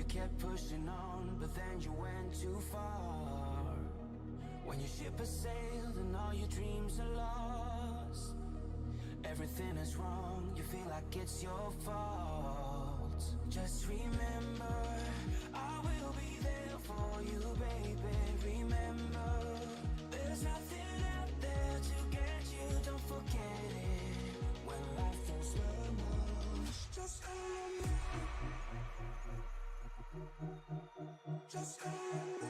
You kept pushing on, but then you went too far. When your ship has sailed and all your dreams are lost, everything is wrong, you feel like it's your fault. Just remember, I will be there for you, baby. Remember, there's nothing out there to get you, don't forget it. When life feels slow, just call me. Just call me.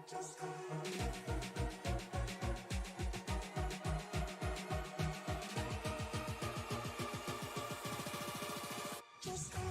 Just call me. Just call me.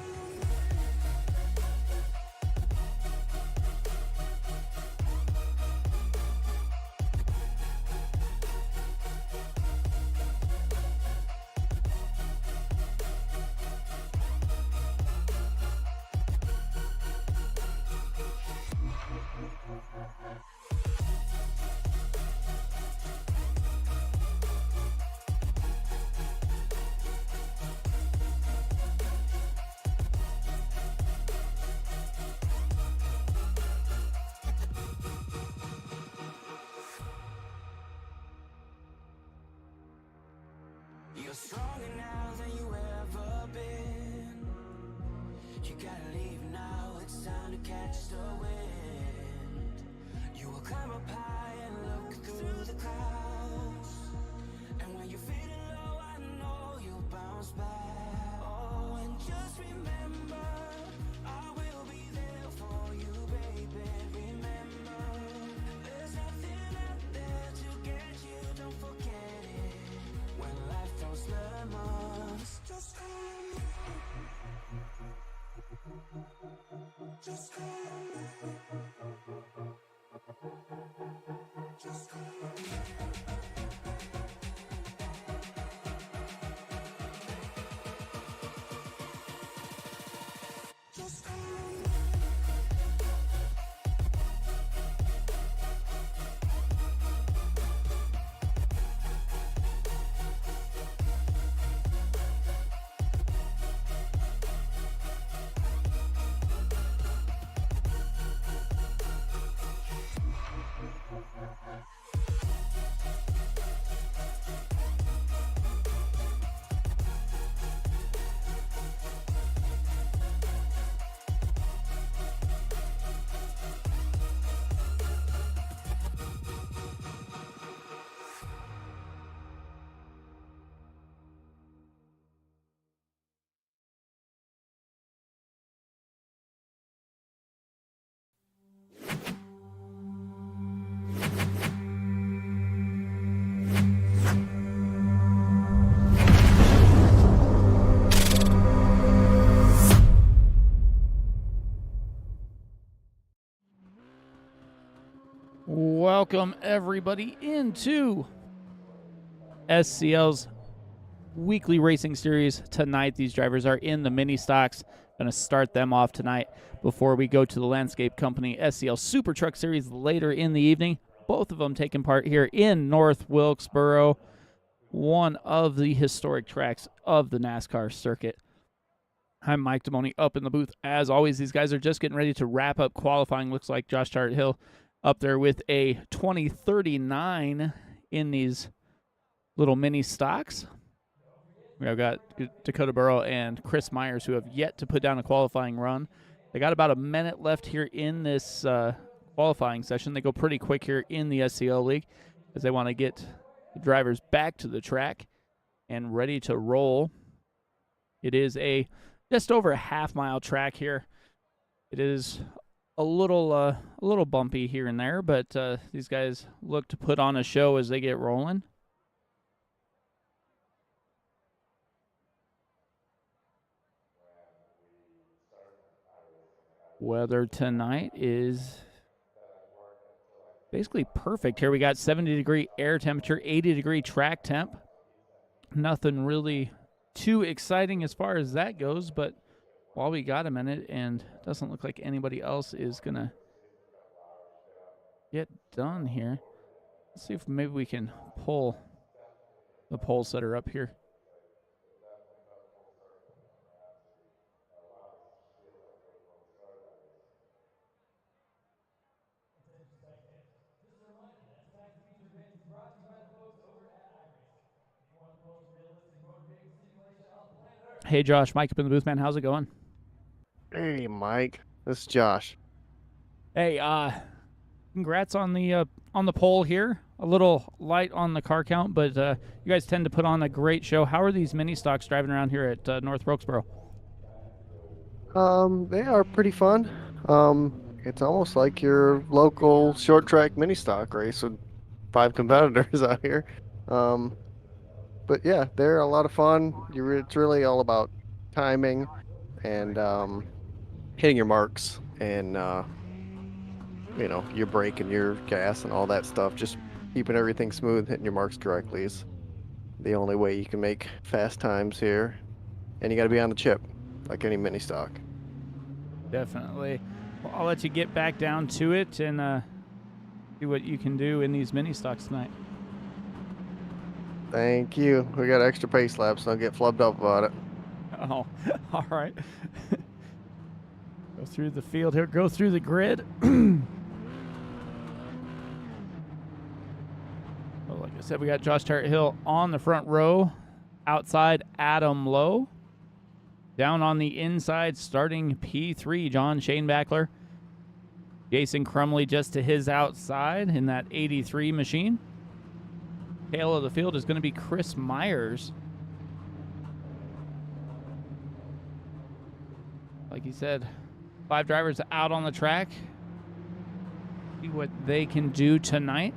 You're stronger now than you ever been. You gotta leave now, it's time to catch the wind. You will climb up high and look through the clouds, and when you're feeling low, I know you'll bounce back. Oh, and just remember, I will be there for you, baby. Remember, there's nothing out there to get you, don't forget it. When life throws lemons, just call me. Just call me. Just call me. Just call me. Welcome everybody into SCL's weekly racing series tonight. These drivers are in the mini stocks. Going to start them off tonight before we go to the Landscape Company SCL Super Truck Series later in the evening. Both of them taking part here in North Wilkesboro, one of the historic tracks of the NASCAR circuit. I'm Mike Damoni up in the booth. As always, these guys are just getting ready to wrap up qualifying. Looks like Josh Tartt-Hill up there with a 2039 in these little mini stocks. We've got Dakota Burrow and Chris Myers, who have yet to put down a qualifying run. They got about a minute left here in this qualifying session. They go pretty quick here in the SCL League as they want to get the drivers back to the track and ready to roll. It is a just over a half-mile track here. It is a little bumpy here and there, but these guys look to put on a show as they get rolling. Weather tonight is basically perfect here. We got 70-degree air temperature, 80-degree track temp. Nothing really too exciting as far as that goes, but while we got a minute, and doesn't look like anybody else is going to get done here. Let's see if maybe we can pull the pole setter up here. Hey, Josh, Mike up in the booth, man. How's it going? Hey, Mike. This is Josh. Hey, congrats on the poll here. A little light on the car count, but you guys tend to put on a great show. How are these mini stocks driving around here at North Wilkesboro? They are pretty fun. It's almost like your local short track mini stock race with 5 competitors out here. But yeah, they're a lot of fun. It's really all about timing and hitting your marks and your brake and your gas and all that stuff. Just keeping everything smooth, hitting your marks correctly is the only way you can make fast times here. And you got to be on the chip, like any mini stock. Definitely. Well, I'll let you get back down to it and see what you can do in these mini stocks tonight. Thank you. We got extra pace laps, so don't get flubbed up about it. Oh, all right. Go through the field here. Go through the grid. Well, like I said, we got Josh Tarrant Hill on the front row. Outside, Adam Lowe. Down on the inside, starting P3, John Shanebackler. Jason Crumley just to his outside in that 83 machine. Tail of the field is going to be Chris Myers. Like he said, 5 drivers out on the track. See what they can do tonight.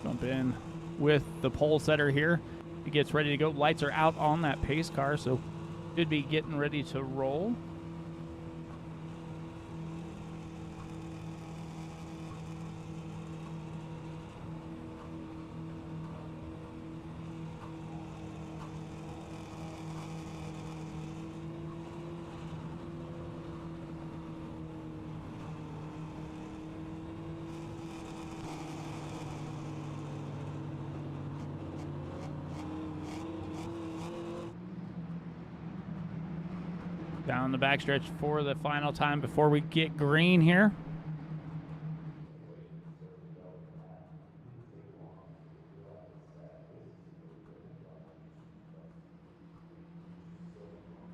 Jump in with the pole setter here. He gets ready to go. Lights are out on that pace car, so should be getting ready to roll. Down the backstretch for the final time before we get green here.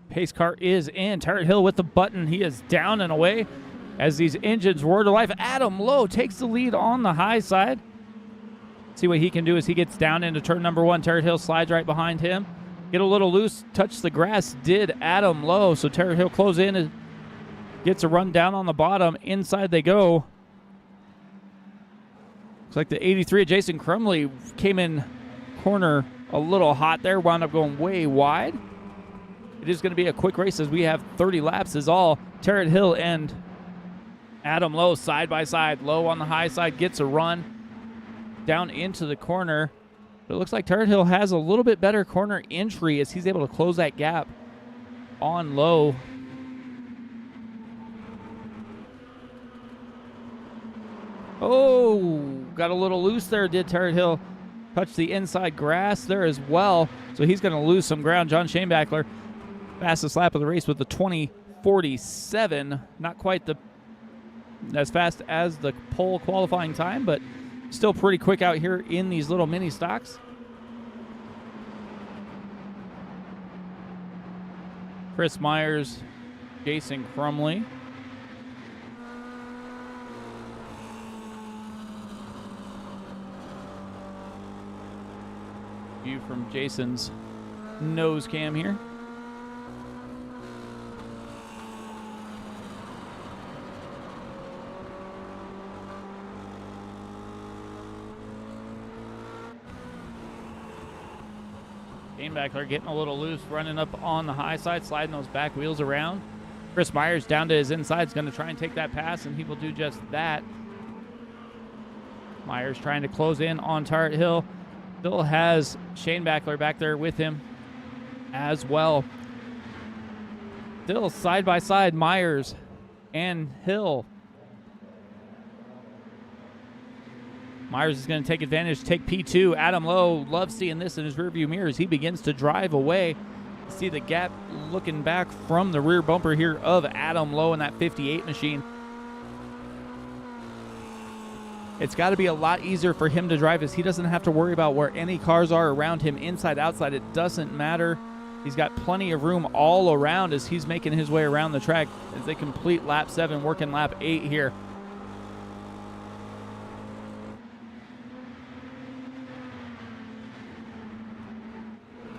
Pace car is in. Tarrant Hill with the button. He is down and away as these engines roar to life. Adam Lowe takes the lead on the high side. See what he can do as he gets down into turn number 1. Tarrant Hill slides right behind him. Get a little loose, touch the grass, did Adam Lowe. So Tarrant Hill close in and gets a run down on the bottom. Inside they go. Looks like the 83 of Jason Crumley came in corner a little hot there, wound up going way wide. It is going to be a quick race as we have 30 laps is all. Tarrant Hill and Adam Lowe side by side. Lowe on the high side gets a run down into the corner. But it looks like Tarrant Hill has a little bit better corner entry as he's able to close that gap on Lowe. Oh, got a little loose there, did Tarrant Hill. Touch the inside grass there as well. So he's going to lose some ground. John Shanebackler, fastest lap of the race with the 20:47. Not quite as fast as the pole qualifying time, but still pretty quick out here in these little mini stocks. Chris Myers, Jason Crumley. View from Jason's nose cam here. Shanebackler getting a little loose, running up on the high side, sliding those back wheels around. Chris Myers down to his inside is going to try and take that pass, and he will do just that. Myers trying to close in on Tarrant Hill. Still has Shanebackler back there with him as well. Still side by side, Myers and Hill. Myers is going to take advantage, take P2. Adam Lowe loves seeing this in his rearview mirrors. He begins to drive away See the gap looking back from the rear bumper here of Adam Lowe in that 58 machine. It's got to be a lot easier for him to drive as he doesn't have to worry about where any cars are around him, inside, outside. It doesn't matter. He's got plenty of room all around as he's making his way around the track as they complete lap 7, working lap 8 here.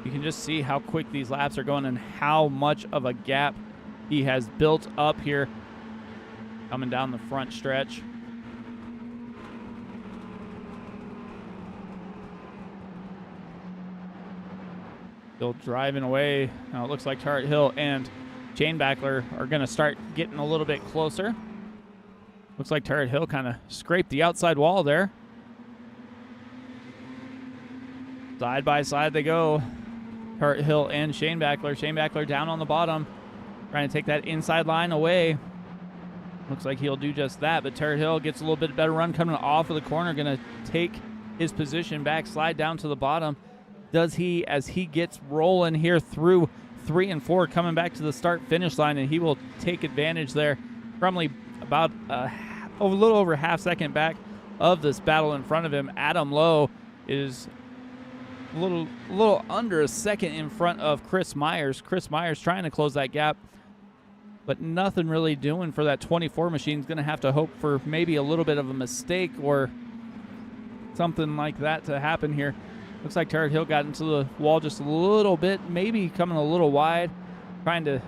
You can just see how quick these laps are going and how much of a gap he has built up here coming down the front stretch. Still driving away. Now it looks like Tart Hill and Chainbackler are going to start getting a little bit closer. Looks like Tart Hill kind of scraped the outside wall there. Side by side they go. Tart Hill and Chainbackler. Chainbackler down on the bottom, trying to take that inside line away. Looks like he'll do just that, but Tart Hill gets a little bit better run coming off of the corner. Going to take his position back, slide down to the bottom. Does he, as he gets rolling here through 3 and 4, coming back to the start-finish line, and he will take advantage there. Crumley about a little over half second back of this battle in front of him. Adam Lowe is a little under a second in front of Chris Myers. Chris Myers trying to close that gap, but nothing really doing for that 24 machine. Is going to have to hope for maybe a little bit of a mistake or something like that to happen here. Looks like Tart Hill got into the wall just a little bit, maybe coming a little wide, trying to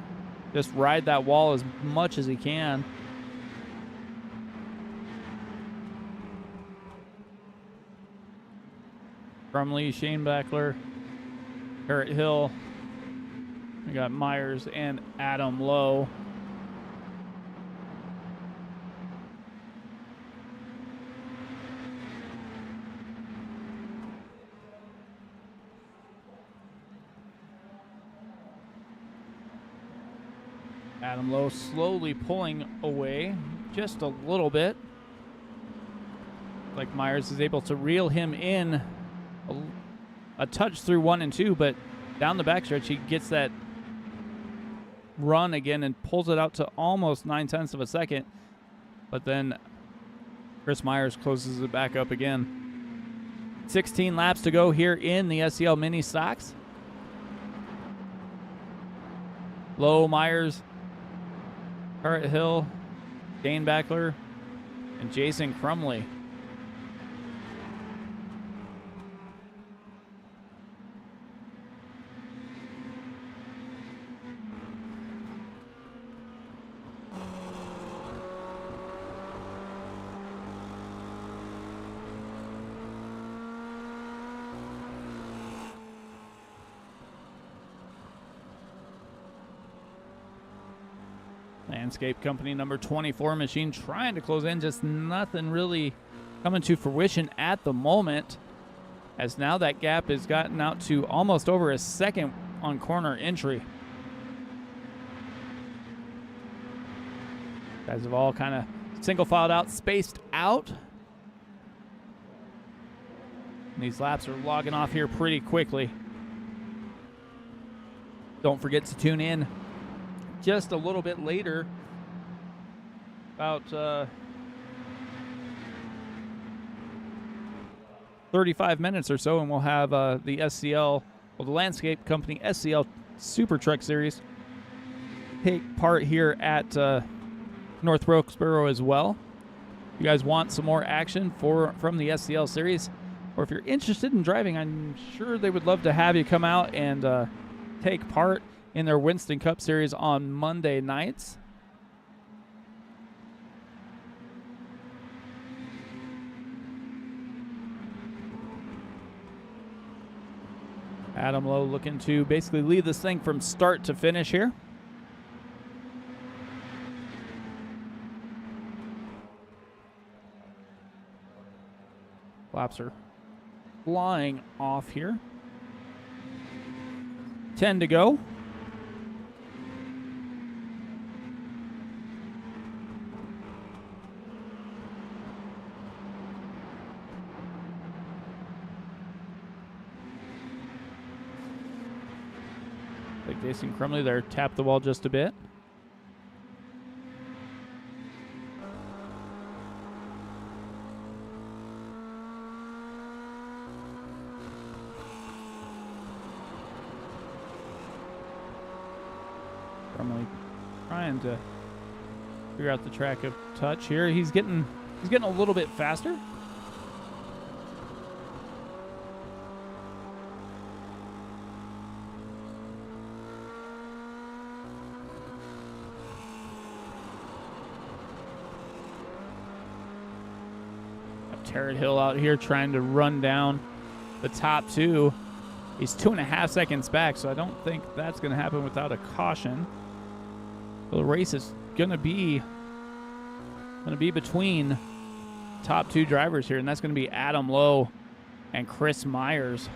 just ride that wall as much as he can. Crumley, Chainbackler, Tart Hill. We got Myers and Adam Lowe. Adam Lowe slowly pulling away just a little bit. Like Myers is able to reel him in a touch through 1 and 2, but down the backstretch he gets that run again and pulls it out to almost 0.9 of a second. But then Chris Myers closes it back up again. 16 laps to go here in the SCL Mini Stocks. Lowe, Myers, Tart Hill, Dane Backler, and Jason Crumley. Landscape Company number 24 machine trying to close in, just nothing really coming to fruition at the moment, as now that gap has gotten out to almost over a second on corner entry. Guys have all kind of single filed out, spaced out. And these laps are logging off here pretty quickly. Don't forget to tune in just a little bit later, about 35 minutes or so, and we'll have the SCL, well, the Landscape Company SCL Super Truck Series take part here at North Wilkesboro as well. If you guys want some more action from the SCL Series, or if you're interested in driving, I'm sure they would love to have you come out and take part in their Winston Cup Series on Monday nights. Adam Lowe looking to basically lead this thing from start to finish here. Laps are flying off here. 10 to go. Like Jason Crumley there, tapped the wall just a bit. Crumley trying to figure out the track of touch here. He's getting a little bit faster. Tarrant Hill out here trying to run down the top two. He's 2.5 seconds back, so I don't think that's going to happen without a caution. So the race is going to be between top two drivers here, and that's going to be Adam Lowe and Chris Myers.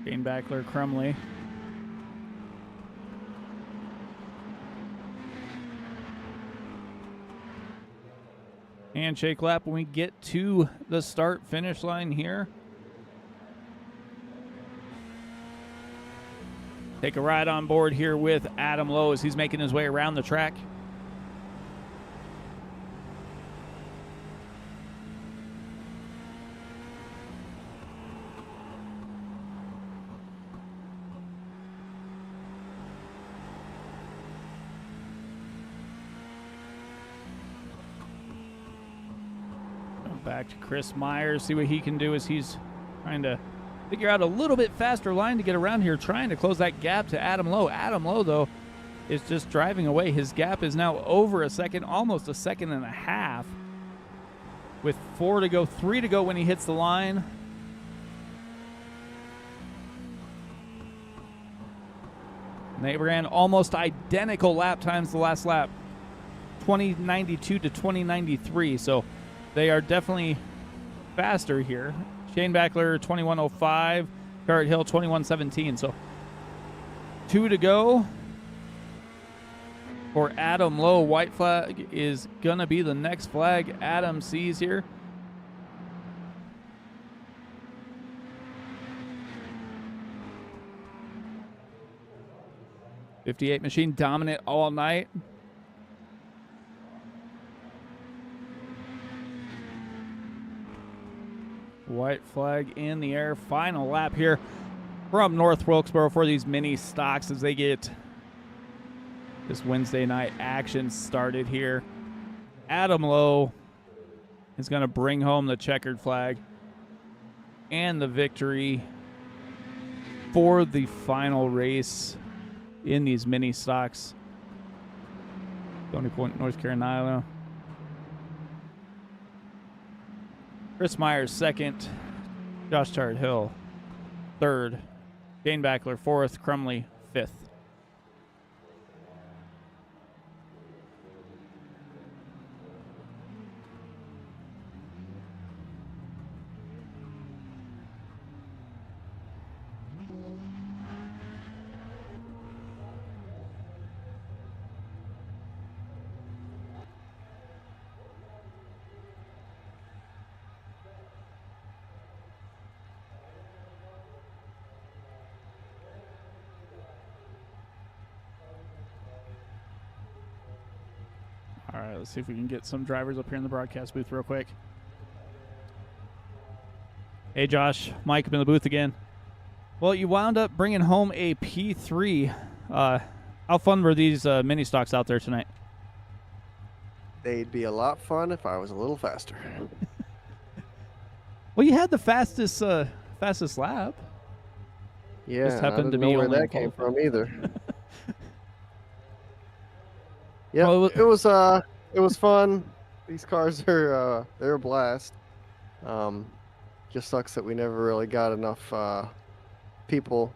Shane Backler, Crumley. Handshake lap when we get to the start-finish line here. Take a ride on board here with Adam Lowe as he's making his way around the track. Back to Chris Myers, see what he can do as he's trying to figure out a little bit faster line to get around here, trying to close that gap to Adam Lowe. Adam Lowe, though, is just driving away. His gap is now over a second, almost a second and a half, with 4 to go, 3 to go when he hits the line. And they ran almost identical lap times the last lap, 20:92 to 20:93, so they are definitely faster here. Shane Backler, 21:05. Tarrant Hill, 21:17. So 2 to go for Adam Lowe. White flag is going to be the next flag Adam sees here. '58 machine dominant all night. White flag in the air. Final lap here from North Wilkesboro for these mini stocks as they get this Wednesday night action started here. Adam Lowe is going to bring home the checkered flag and the victory for the final race in these mini stocks. Stony Point, North Carolina. Chris Myers, second. Josh Tarrant Hill, third. Shane Backler, fourth. Crumley, fifth. All right, let's see if we can get some drivers up here in the broadcast booth real quick. Hey, Josh. Mike up in the booth again. Well, you wound up bringing home a P3. How fun were these mini stocks out there tonight? They'd be a lot fun if I was a little faster. Well, you had the fastest lap. Yeah, Just happened I to didn't be know where only that came from either. Yeah, Well, it was fun. These cars are they're a blast. Just sucks that we never really got enough people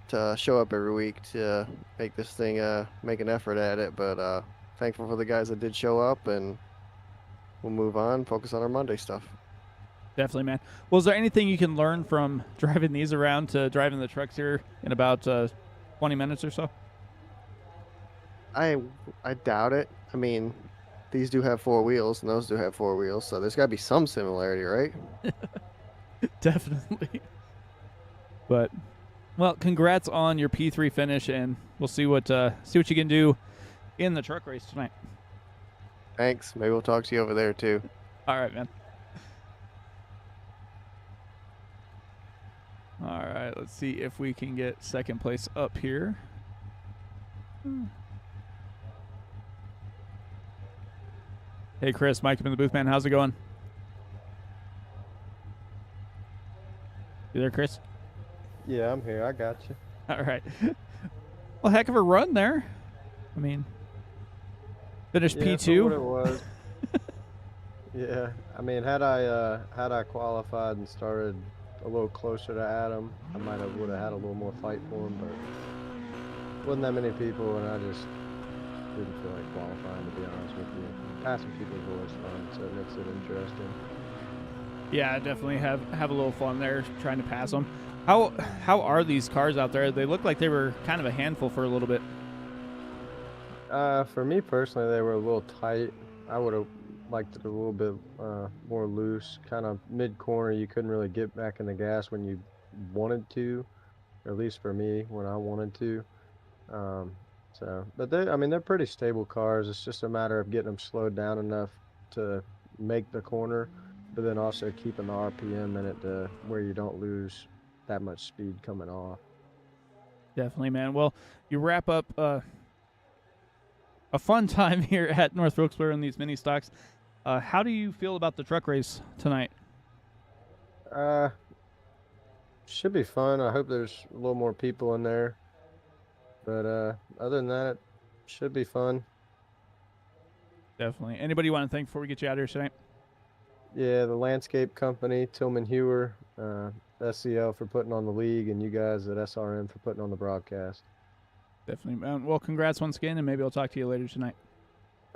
to show up every week to make this thing make an effort at it. But thankful for the guys that did show up, and we'll move on, focus on our Monday stuff. Definitely, man. Well, is there anything you can learn from driving these around to driving the trucks here in about 20 minutes or so? I doubt it. I mean, these do have 4 wheels, and those do have 4 wheels, so there's got to be some similarity, right? Definitely. But, well, congrats on your P3 finish, and we'll see what you can do in the truck race tonight. Thanks. Maybe we'll talk to you over there too. All right, man. All right, let's see if we can get second place up here. Hey, Chris, Mike, I'm in the booth, man. How's it going? You there, Chris? Yeah, I'm here. I got you. All right. Well, heck of a run there. I mean, finished Yeah, P2. for what it was. Yeah, I mean, had I qualified and started a little closer to Adam, I would have had a little more fight for him, but wasn't that many people, and I just didn't feel like qualifying, to be honest with you. Passing people is always fun, so it makes it interesting. Yeah, definitely have a little fun there trying to pass them. How are these cars out there? They look like they were kind of a handful for a little bit. For me personally, they were a little tight. I would have liked it a little bit more loose, kind of mid-corner. You couldn't really get back in the gas when you wanted to, or at least for me, when I wanted to. But they're pretty stable cars. It's just a matter of getting them slowed down enough to make the corner, but then also keeping the RPM in it to where you don't lose that much speed coming off. Definitely, man. Well, you wrap up a fun time here at North Wilkesboro in these mini stocks. How do you feel about the truck race tonight? Should be fun. I hope there's a little more people in there. But other than that, it should be fun. Definitely. Anybody you want to thank before we get you out of here tonight? Yeah, the landscape company, Tillman Hewer, SCL for putting on the league, and you guys at SRM for putting on the broadcast. Definitely, man. Well, congrats once again, and maybe I'll talk to you later tonight.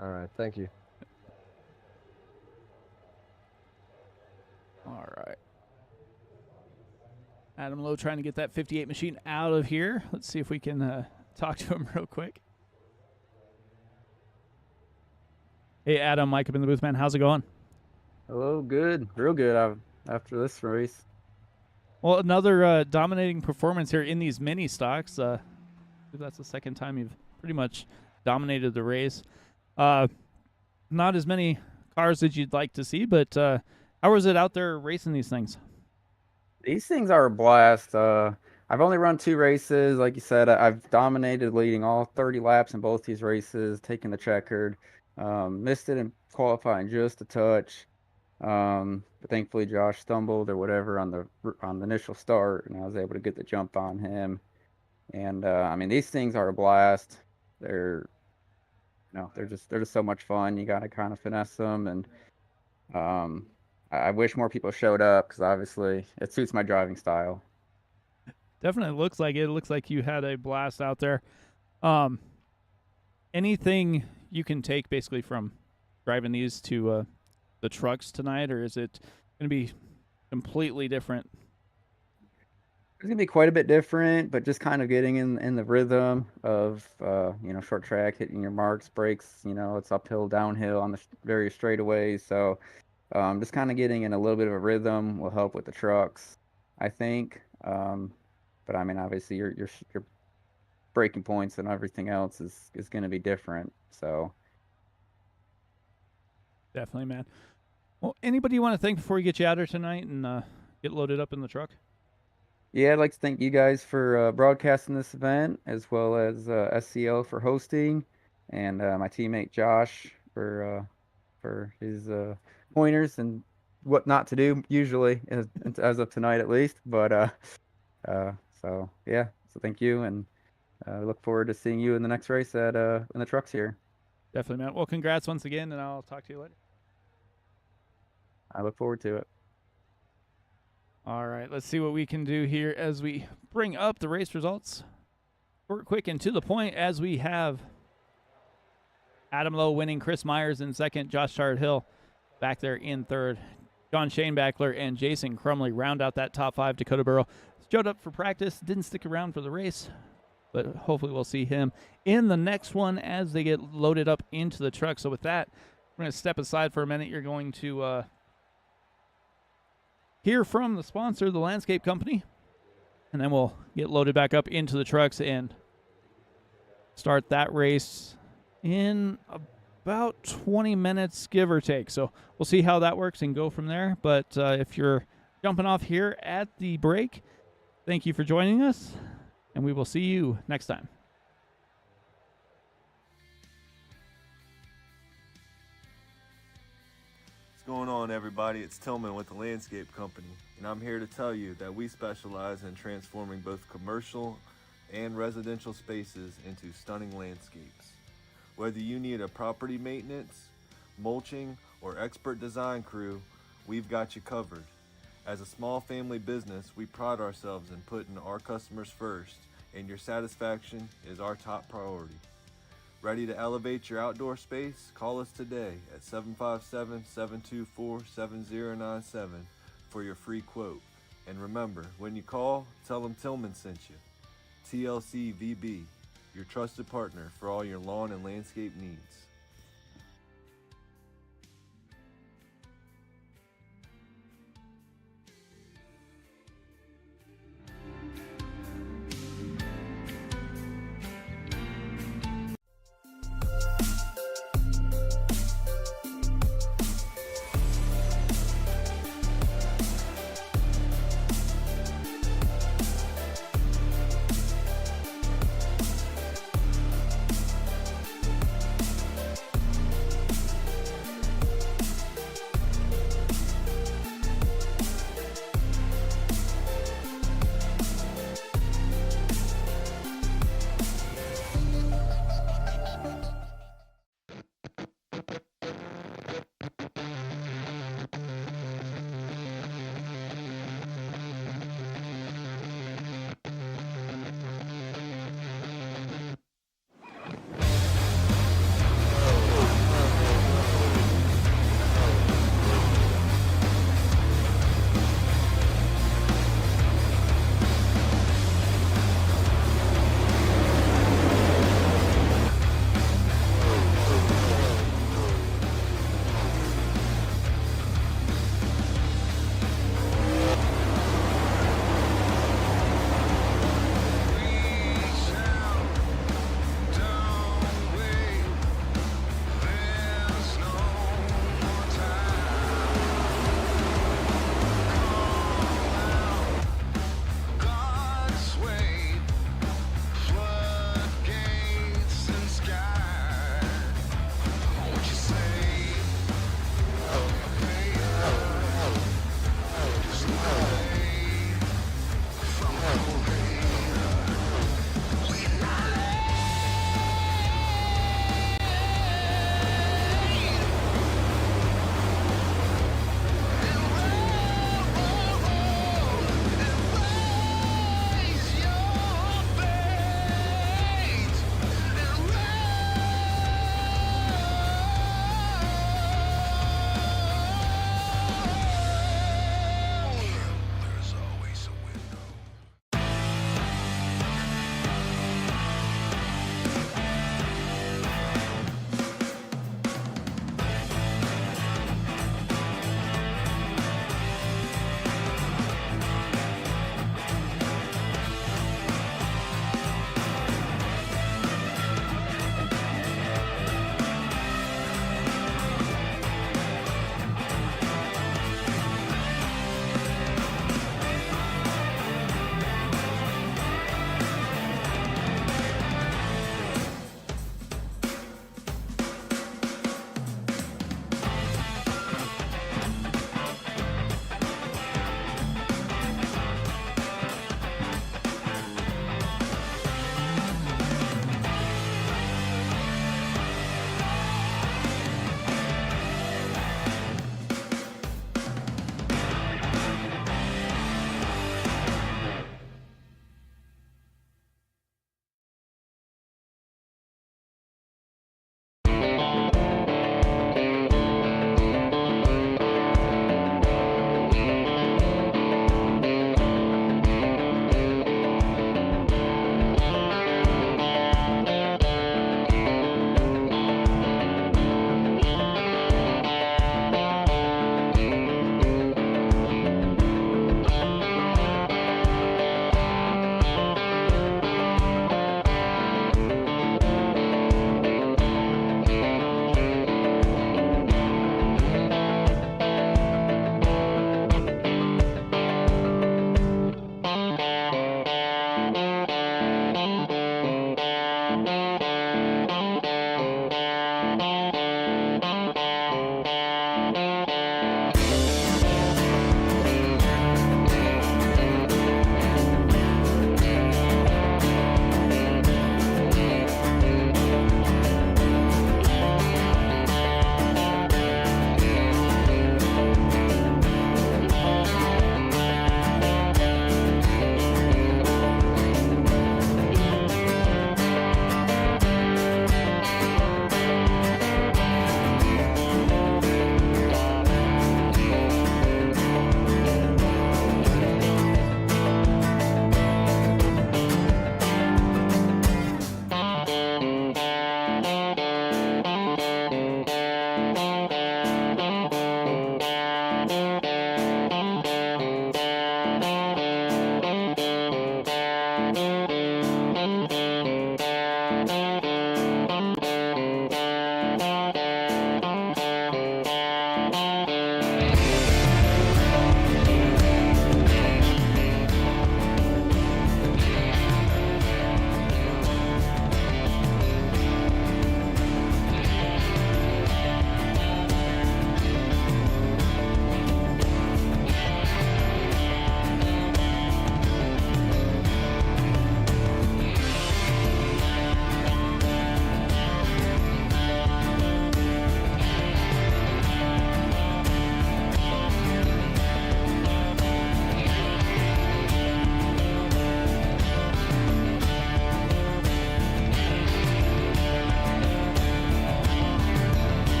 All right, thank you. All right. Adam Lowe trying to get that 58 machine out of here. Let's see if we can talk to him real quick. Hey, Adam, Mike up in the booth, man. How's it going? Hello, good. Real good after this race. Well, another dominating performance here in these mini stocks. I believe that's the second time you've pretty much dominated the race. Not as many cars as you'd like to see, but how was it out there racing these things? These things are a blast. I've only run 2 races. Like you said, I've dominated, leading all 30 laps in both these races, taking the checkered. Missed it in qualifying just a touch. But thankfully Josh stumbled or whatever on the initial start, and I was able to get the jump on him. And I mean, these things are a blast. They're just so much fun. You got to kind of finesse them, and I wish more people showed up because obviously it suits my driving style. Definitely looks like it. It looks like you had a blast out there. Anything you can take basically from driving these to the trucks tonight, or is it going to be completely different? It's gonna be quite a bit different, but just kind of getting in the rhythm of short track, hitting your marks, brakes. It's uphill, downhill on the various straightaways. So just kind of getting in a little bit of a rhythm will help with the trucks, I think. But I mean, obviously your braking points and everything else is going to be different. So Definitely, man. Well, anybody you want to thank before we get you out here tonight and get loaded up in the truck? yeah, I'd like to thank you guys for broadcasting this event, as well as SCL for hosting, and my teammate Josh for his pointers and what not to do usually, as of tonight at least. But so yeah, so thank you, and I look forward to seeing you in the next race in the trucks here. Definitely, man. Well, congrats once again, and I'll talk to you later. I look forward to it. All right, let's see what we can do here as we bring up the race results. Short, quick, and to the point, as we have Adam Lowe winning, Chris Myers in second, Josh Hill back there in third. John Shanebackler and Jason Crumley round out that top 5. Dakota Burrow showed up for practice, didn't stick around for the race. but hopefully we'll see him in the next one as they get loaded up into the truck. So with that, we're going to step aside for a minute. You're going to hear from the sponsor, the landscape company, and then we'll get loaded back up into the trucks and start that race in about 20 minutes, give or take. So we'll see how that works and go from there. But if you're jumping off here at the break, thank you for joining us, and we will see you next time. What's going on, everybody? It's Tillman with the Landscape Company, and I'm here to tell you that we specialize in transforming both commercial and residential spaces into stunning landscapes. Whether you need a property maintenance, mulching, or expert design crew, we've got you covered. As a small family business, we pride ourselves in putting our customers first, and your satisfaction is our top priority. Ready to elevate your outdoor space? Call us today at 757-724-7097 for your free quote. And remember, when you call, tell them Tillman sent you. TLC VB, your trusted partner for all your lawn and landscape needs.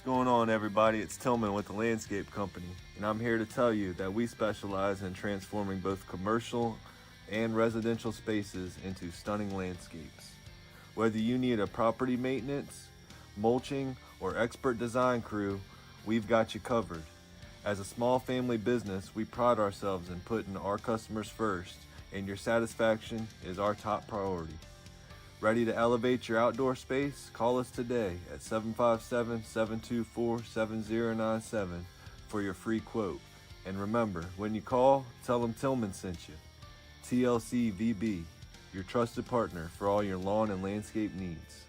going on, everybody? It's Tillman with the Landscape Company, and I'm here to tell you that we specialize in transforming both commercial and residential spaces into stunning landscapes. Whether you need a property maintenance, mulching, or expert design crew, we've got you covered. As a small family business, we pride ourselves in putting our customers first, and your satisfaction is our top priority. Ready to elevate your outdoor space? Call us today at 757-724-7097 for your free quote. And remember, when you call, tell them Tillman sent you. TLC VB, your trusted partner for all your lawn and landscape needs.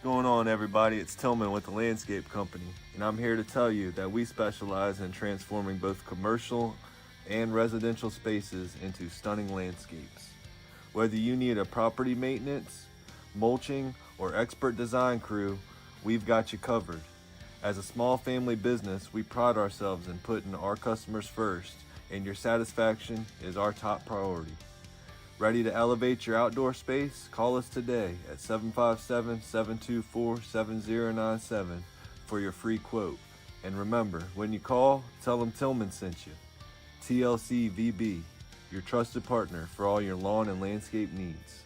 going on, everybody? It's Tillman with the Landscape Company, and I'm here to tell you that we specialize in transforming both commercial and residential spaces into stunning landscapes. Whether you need a property maintenance, mulching, or expert design crew, we've got you covered. As a small family business, we pride ourselves in putting our customers first, and your satisfaction is our top priority. Ready to elevate your outdoor space? Call us today at 757-724-7097 for your free quote. And remember, when you call, tell them Tillman sent you. TLC VB, your trusted partner for all your lawn and landscape needs.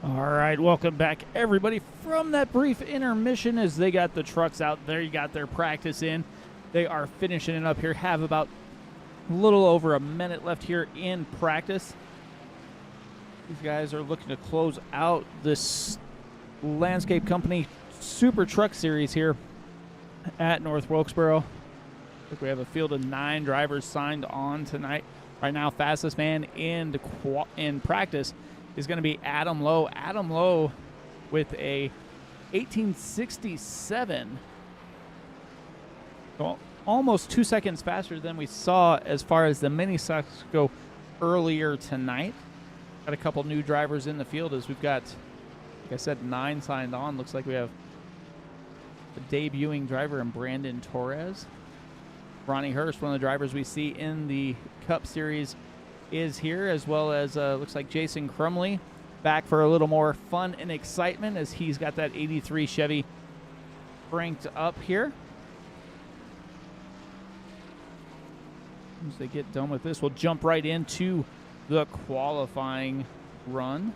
All right, welcome back, everybody, from that brief intermission as they got the trucks out there. You got their practice in. They are finishing it up here. Have about a little over a minute left here in practice. These guys are looking to close out this Landscape Company Super Truck Series here at North Wilkesboro. I think we have a field of 9 drivers signed on tonight. Right now, fastest man in practice is going to be Adam Lowe. Adam Lowe with a 1867. So almost 2 seconds faster than we saw as far as the mini stocks go earlier tonight. Got a couple new drivers in the field as we've got, like I said, 9 signed on. Looks like we have a debuting driver in Brandon Torres. Ronnie Hurst, one of the drivers we see in the Cup Series, is here, as well as looks like Jason Crumley back for a little more fun and excitement as he's got that 83 Chevy cranked up here. As they get done with this, we'll jump right into the qualifying run.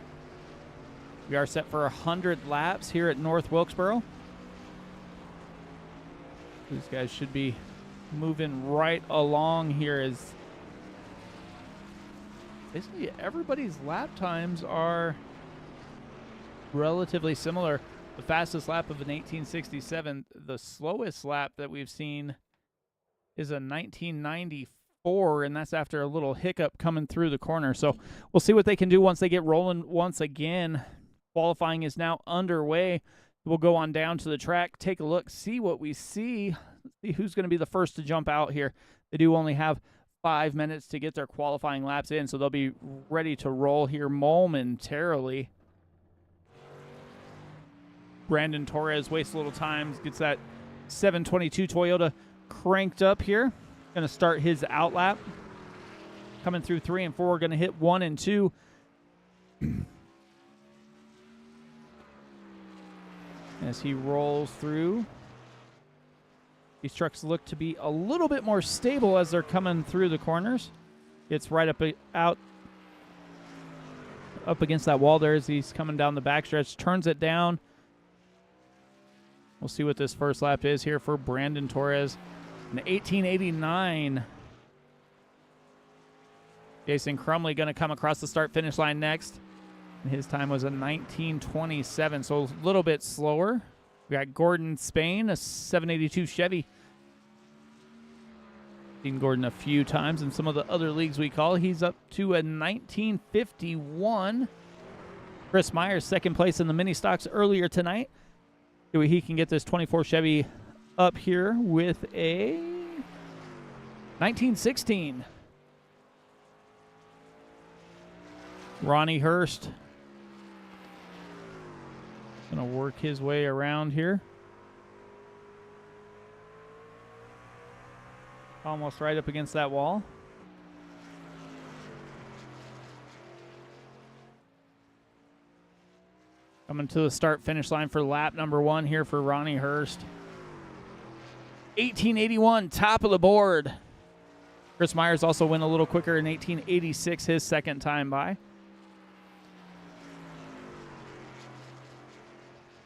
We are set for 100 laps here at North Wilkesboro. These guys should be moving right along here as basically everybody's lap times are relatively similar. The fastest lap of an 1867, the slowest lap that we've seen is a 1994, and that's after a little hiccup coming through the corner. So we'll see what they can do once they get rolling once again. Qualifying is now underway. We'll go on down to the track, take a look, see what we see. Let's see who's going to be the first to jump out here. They do only have 5 minutes to get their qualifying laps in, so they'll be ready to roll here momentarily. Brandon Torres wastes a little time, gets that 722 Toyota cranked up here. Going to start his out lap. Coming through 3 and 4, going to hit 1 and 2. As he rolls through. These trucks look to be a little bit more stable as they're coming through the corners. Gets right up against that wall there as he's coming down the backstretch. Turns it down. We'll see what this first lap is here for Brandon Torres. An 1889. Jason Crumley going to come across the start-finish line next. And his time was a 1927, so a little bit slower. We got Gordon Spain, a 782 Chevy. Seen Gordon a few times in some of the other leagues we call. He's up to a 1951. Chris Myers, second place in the mini stocks earlier tonight. He can get this 24 Chevy up here with a 1916. Ronnie Hurst going to work his way around here. Almost right up against that wall. Coming to the start-finish line for lap number 1 here for Ronnie Hurst. 1881, top of the board. Chris Myers also went a little quicker in 1886, his second time by.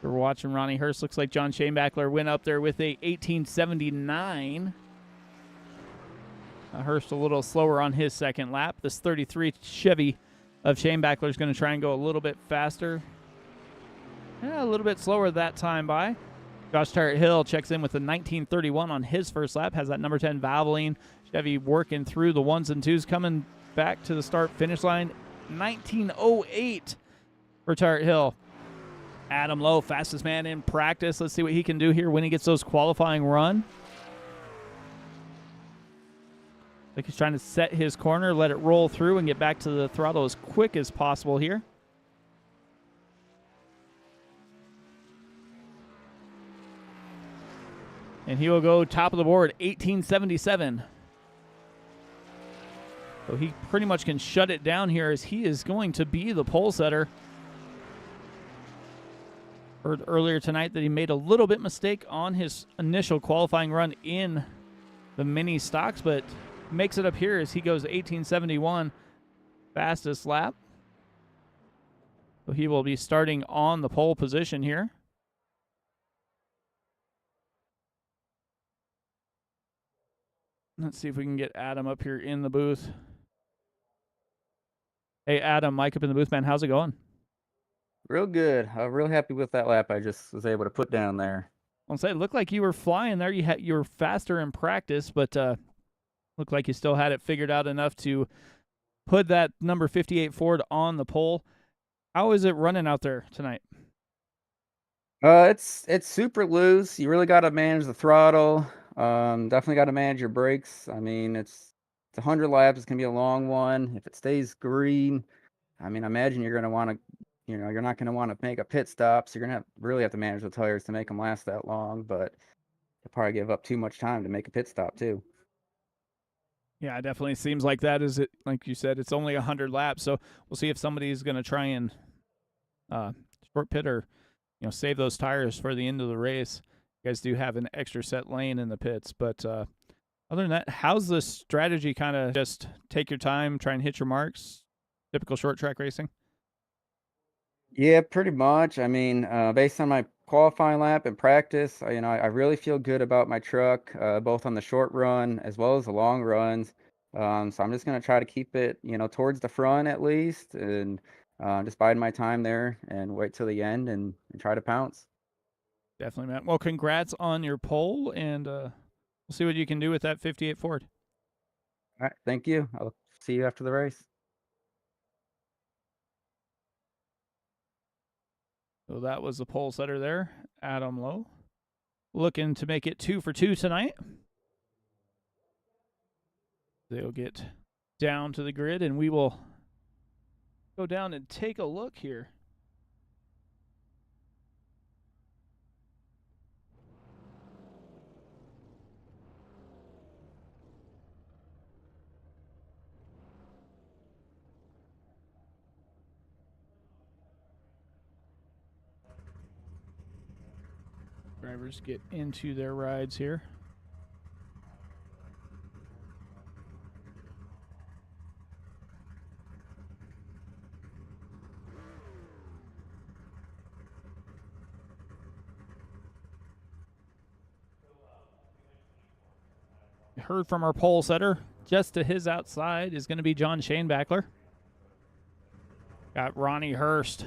We're watching Ronnie Hurst. Looks like John Shanebackler went up there with a 1879. Hurst a little slower on his second lap. This 33 Chevy of Shanebackler is going to try and go a little bit faster. Yeah, a little bit slower that time by. Josh Tarrant Hill checks in with a 1931 on his first lap. Has that number 10 Valvoline Chevy working through the 1s and 2s. Coming back to the start-finish line. 1908 for Tarrant Hill. Adam Lowe, fastest man in practice. Let's see what he can do here when he gets those qualifying run. I think he's trying to set his corner, let it roll through, and get back to the throttle as quick as possible here. And he will go top of the board, 1877. So he pretty much can shut it down here as he is going to be the pole setter. Heard earlier tonight that he made a little bit mistake on his initial qualifying run in the mini stocks, but makes it up here as he goes 1871, fastest lap. So he will be starting on the pole position here. Let's see if we can get Adam up here in the booth. Hey, Adam, Mike up in the booth, man. How's it going? Real good. I'm real happy with that lap I just was able to put down there. I'll say it looked like you were flying there. You were faster in practice, but looked like you still had it figured out enough to put that number 58 Ford on the pole. How is it running out there tonight? It's super loose. You really got to manage the throttle. Definitely got to manage your brakes. I mean, it's 100 laps. It's gonna be a long one. If it stays green, I mean, I imagine you're gonna want to, you're not gonna want to make a pit stop. So you're gonna really have to manage the tires to make them last that long. But you'll probably give up too much time to make a pit stop too. Yeah, it definitely seems like that. Is it like you said? It's only 100 laps, so we'll see if somebody's going to try and short pit or save those tires for the end of the race. You guys do have an extra set lane in the pits, but other than that, how's the strategy? Kind of just take your time, try and hit your marks. Typical short track racing. Yeah, pretty much. I mean, based on my qualifying lap and practice, I really feel good about my truck, both on the short run as well as the long runs. So I'm just going to try to keep it, towards the front at least, and just bide my time there and wait till the end and try to pounce. Definitely, Matt. Well, congrats on your pole, and we'll see what you can do with that 58 Ford. All right, thank you. I'll see you after the race. So that was the pole setter there, Adam Lowe, looking to make it 2 for 2 tonight. They'll get down to the grid, and we will go down and take a look here. Drivers get into their rides here. You heard from our pole setter. Just to his outside is going to be John Shanebackler. Got Ronnie Hurst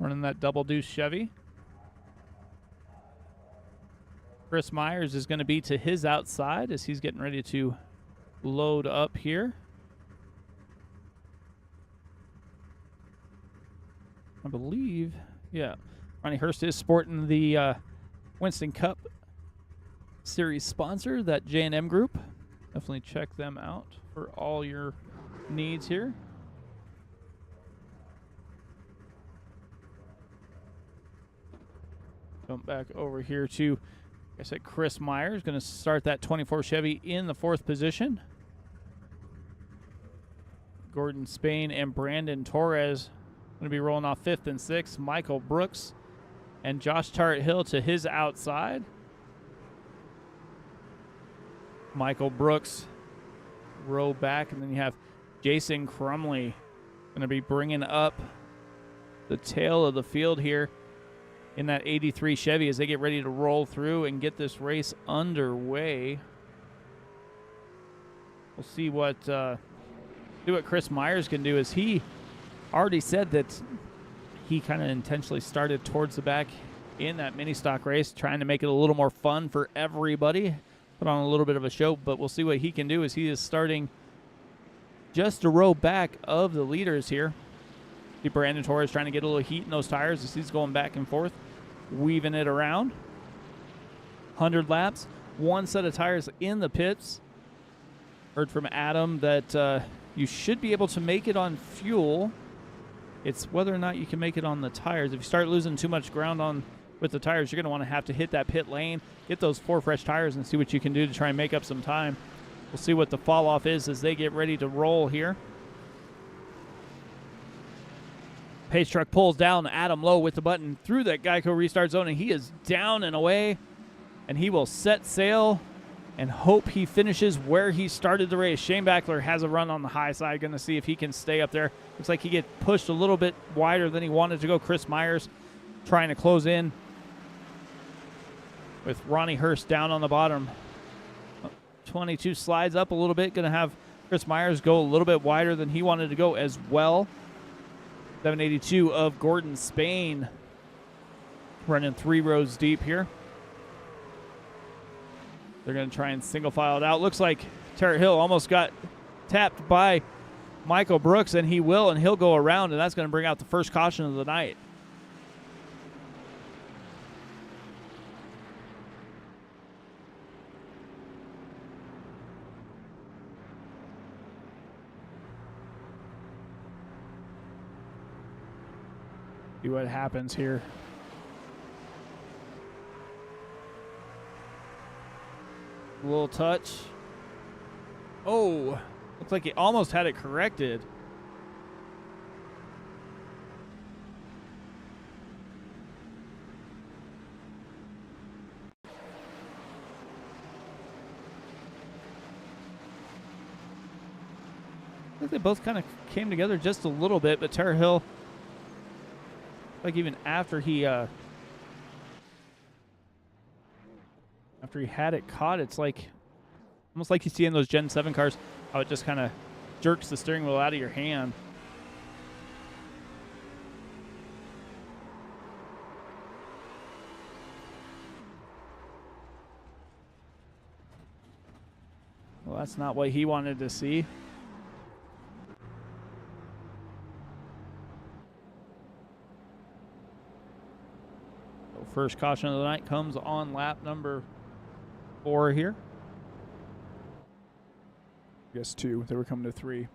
running that double deuce Chevy. Chris Myers is going to be to his outside as he's getting ready to load up here. I believe, yeah, Ronnie Hurst is sporting the Winston Cup Series sponsor, that J&M Group. Definitely check them out for all your needs here. Jump back over here to, like I said, Chris Myers going to start that 24 Chevy in the 4th position. Gordon Spain and Brandon Torres going to be rolling off 5th and 6th. Michael Brooks and Josh Tarrant-Hill to his outside. Michael Brooks row back, and then you have Jason Crumley going to be bringing up the tail of the field here in that 83 Chevy as they get ready to roll through and get this race underway. We'll see what Chris Myers can do, as he already said that he kind of intentionally started towards the back in that mini stock race, trying to make it a little more fun for everybody, put on a little bit of a show. But we'll see what he can do, as he is starting just a row back of the leaders here. See Brandon Torres trying to get a little heat in those tires as he's going back and forth, weaving it around. 100 laps, 1 set of tires in the pits. Heard from Adam that you should be able to make it on fuel. It's whether or not you can make it on the tires. If you start losing too much ground with the tires, you're going to have to hit that pit lane, get those 4 fresh tires, and see what you can do to try and make up some time. We'll see what the fall off is as they get ready to roll here. Pace truck pulls down Adam Lowe with the button through that Geico restart zone, and he is down and away, and he will set sail and hope he finishes where he started the race. Shane Backler has a run on the high side. Going to see if he can stay up there. Looks like he gets pushed a little bit wider than he wanted to go. Chris Myers trying to close in with Ronnie Hurst down on the bottom. 22 slides up a little bit. Going to have Chris Myers go a little bit wider than he wanted to go as well. 782 of Gordon Spain running 3 rows deep here. They're going to try and single file it out. Looks like Terrett Hill almost got tapped by Michael Brooks, and he will, and he'll go around, and that's going to bring out the first caution of the night. See what happens here. A little touch. Oh, looks like he almost had it corrected. I think they both kind of came together just a little bit, but Terra Hill, like even after he had it caught, it's like almost like you see in those Gen 7 cars, how it just kind of jerks the steering wheel out of your hand. Well, that's not what he wanted to see. So first caution of the night comes on lap number 4 here. I guess 2. They were coming to 3.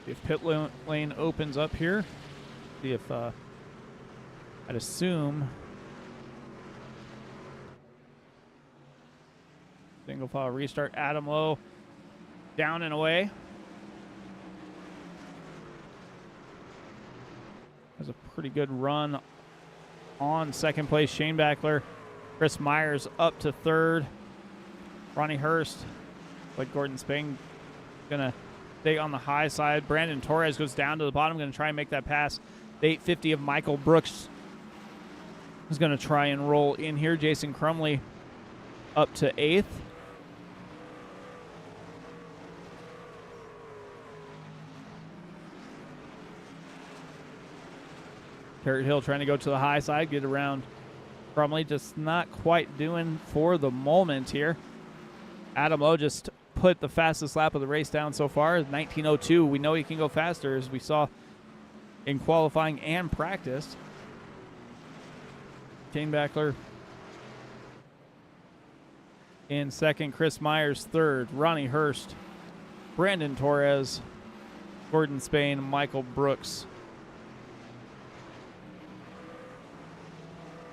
If pit lane opens up here, see if I'd assume single file restart. Adam Lowe down and away. Has a pretty good run on second place. Shane Backler, Chris Myers up to third. Ronnie Hurst, like Gordon Spain, gonna stay on the high side. Brandon Torres goes down to the bottom, gonna try and make that pass. The 850 of Michael Brooks is gonna try and roll in here. Jason Crumley up to 8th. Terrett Hill trying to go to the high side, get around Crumley, just not quite doing for the moment here. Adam Lowe just put the fastest lap of the race down so far, 19:02. We know he can go faster, as we saw in qualifying and practice. Shane Backler in second, Chris Myers third, Ronnie Hurst, Brandon Torres, Gordon Spain, Michael Brooks.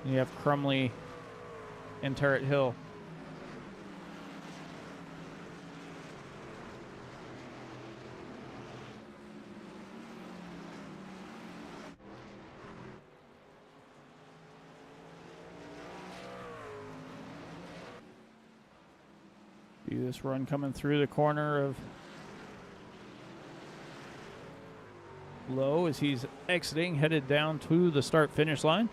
You have Crumley and Terrett Hill. See this run coming through the corner of Lowe as he's exiting, headed down to the start-finish line.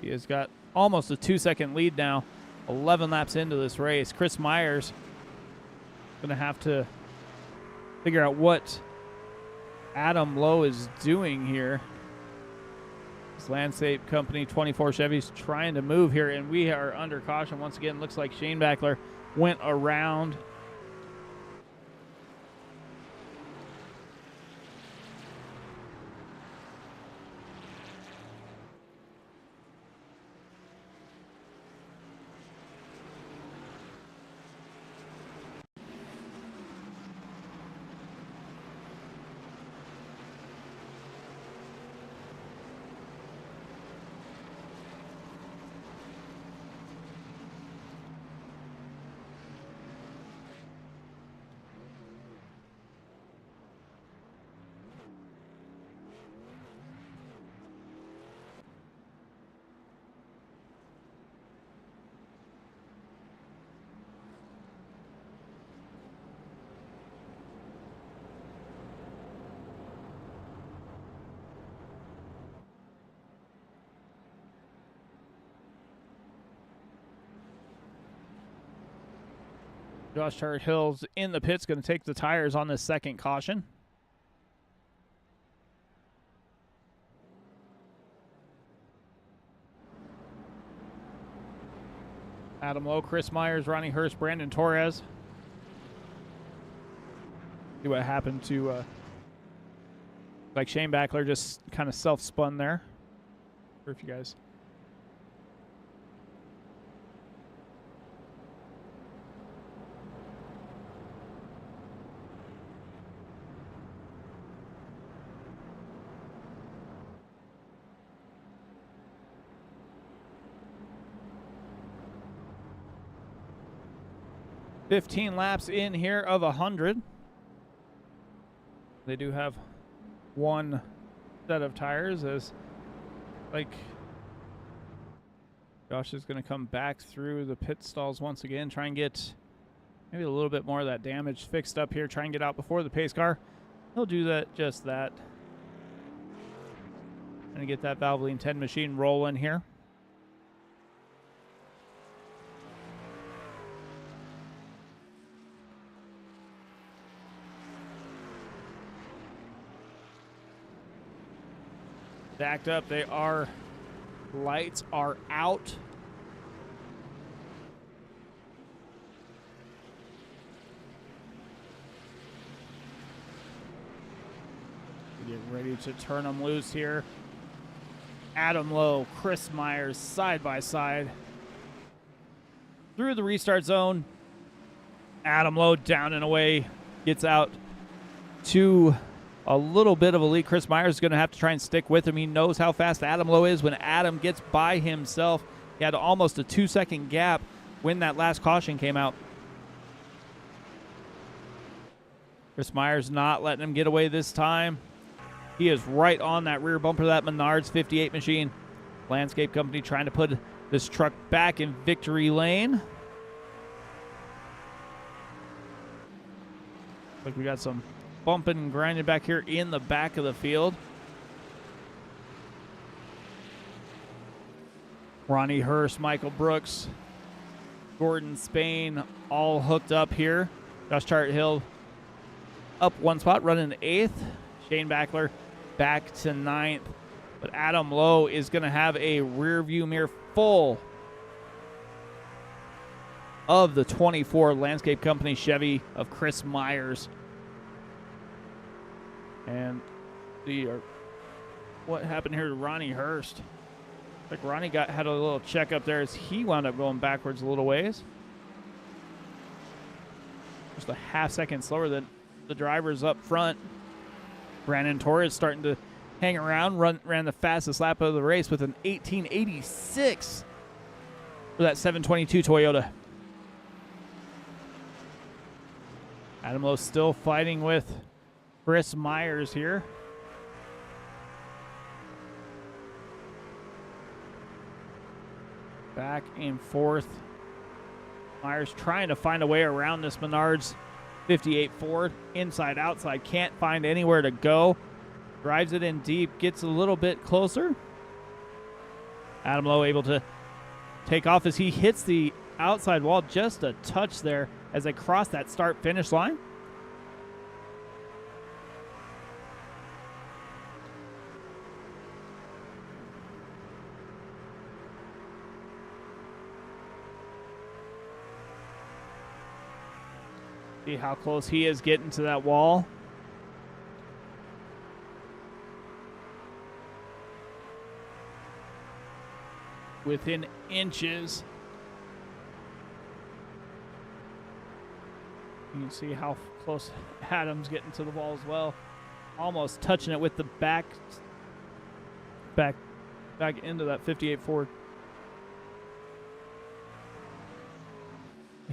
He has got almost a 2-second lead now, 11 laps into this race. Chris Myers going to have to figure out what Adam Lowe is doing here. This Landscape Company 24 Chevy's trying to move here, and we are under caution once again. Looks like Shane Backler went around. Josh Hill's in the pits, going to take the tires on this second caution. Adam Lowe, Chris Myers, Ronnie Hurst, Brandon Torres. See what happened to, like Shane Backler just kind of self-spun there. Or if you guys... "15 laps in here of 100. They do have one set of tires, as like Josh is going to come back through the pit stalls once again, try and get maybe a little bit more of that damage fixed up here, try and get out before the pace car. He'll do that, just that. Going to get that Valvoline 10 machine rolling here. Backed up, they are, lights are out. Getting ready to turn them loose here. Adam Lowe, Chris Myers, side by side. Through the restart zone. Adam Lowe down and away, gets out to a little bit of a lead. Chris Myers is going to have to try and stick with him. He knows how fast Adam Lowe is when Adam gets by himself. He had almost a 2-second gap when that last caution came out. Chris Myers not letting him get away this time. He is right on that rear bumper of that Menards 58 machine. Landscape Company trying to put this truck back in victory lane. Like we got some bumping and grinding back here in the back of the field. Ronnie Hurst, Michael Brooks, Gordon Spain all hooked up here. Josh Hill up one spot, running 8th. Shane Backler back to 9th. But Adam Lowe is going to have a rear view mirror full of the 24 Landscape Company Chevy of Chris Myers. And what happened here to Ronnie Hurst? Like Ronnie had a little check up there as he wound up going backwards a little ways. Just a half-second slower than the drivers up front. Brandon Torres starting to hang around, ran the fastest lap of the race with an 1886 for that 722 Toyota. Adam Lowe still fighting with Chris Myers here. Back and forth. Myers trying to find a way around this Menards 58 Ford. Inside, outside, can't find anywhere to go. Drives it in deep, gets a little bit closer. Adam Lowe able to take off as he hits the outside wall just a touch there as they cross that start-finish line. See how close he is getting to that wall. Within inches. You can see how close Adam's getting to the wall as well. Almost touching it with the back into that 58 Ford.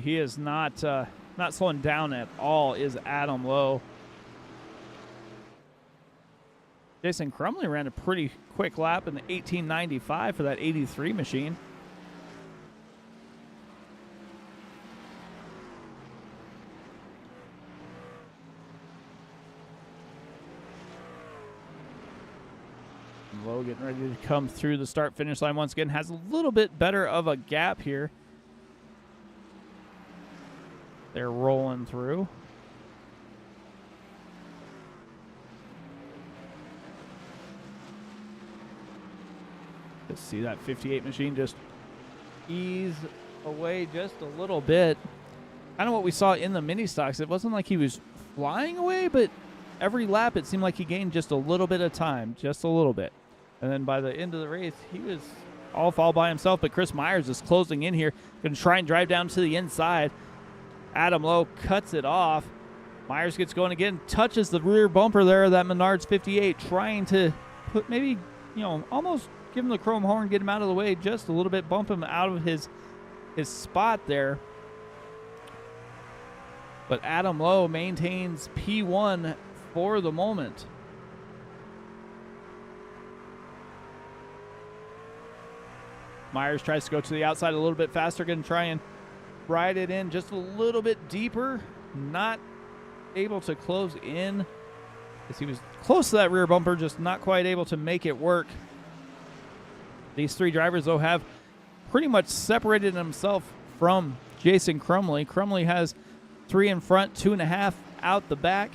He is not slowing down at all, is Adam Lowe. Jason Crumley ran a pretty quick lap in the 1895 for that 83 machine. Lowe getting ready to come through the start-finish line once again. Has a little bit better of a gap here. They're rolling through. Just see that 58 machine just ease away just a little bit. Kind of what we saw in the mini stocks. It wasn't like he was flying away, but every lap it seemed like he gained just a little bit of time, just a little bit. And then by the end of the race, he was all by himself, but Chris Myers is closing in here, going to try and drive down to the inside. Adam Lowe cuts it off. Myers gets going again, touches the rear bumper there of that Menards 58, trying to put maybe, almost give him the chrome horn, get him out of the way just a little bit, bump him out of his spot there. But Adam Lowe maintains P1 for the moment. Myers tries to go to the outside a little bit faster, going to try and ride it in just a little bit deeper. Not able to close in as he was close to that rear bumper, just not quite able to make it work. These three drivers, though, have pretty much separated himself from Jason Crumley. Crumley has 3 in front, 2.5 out the back.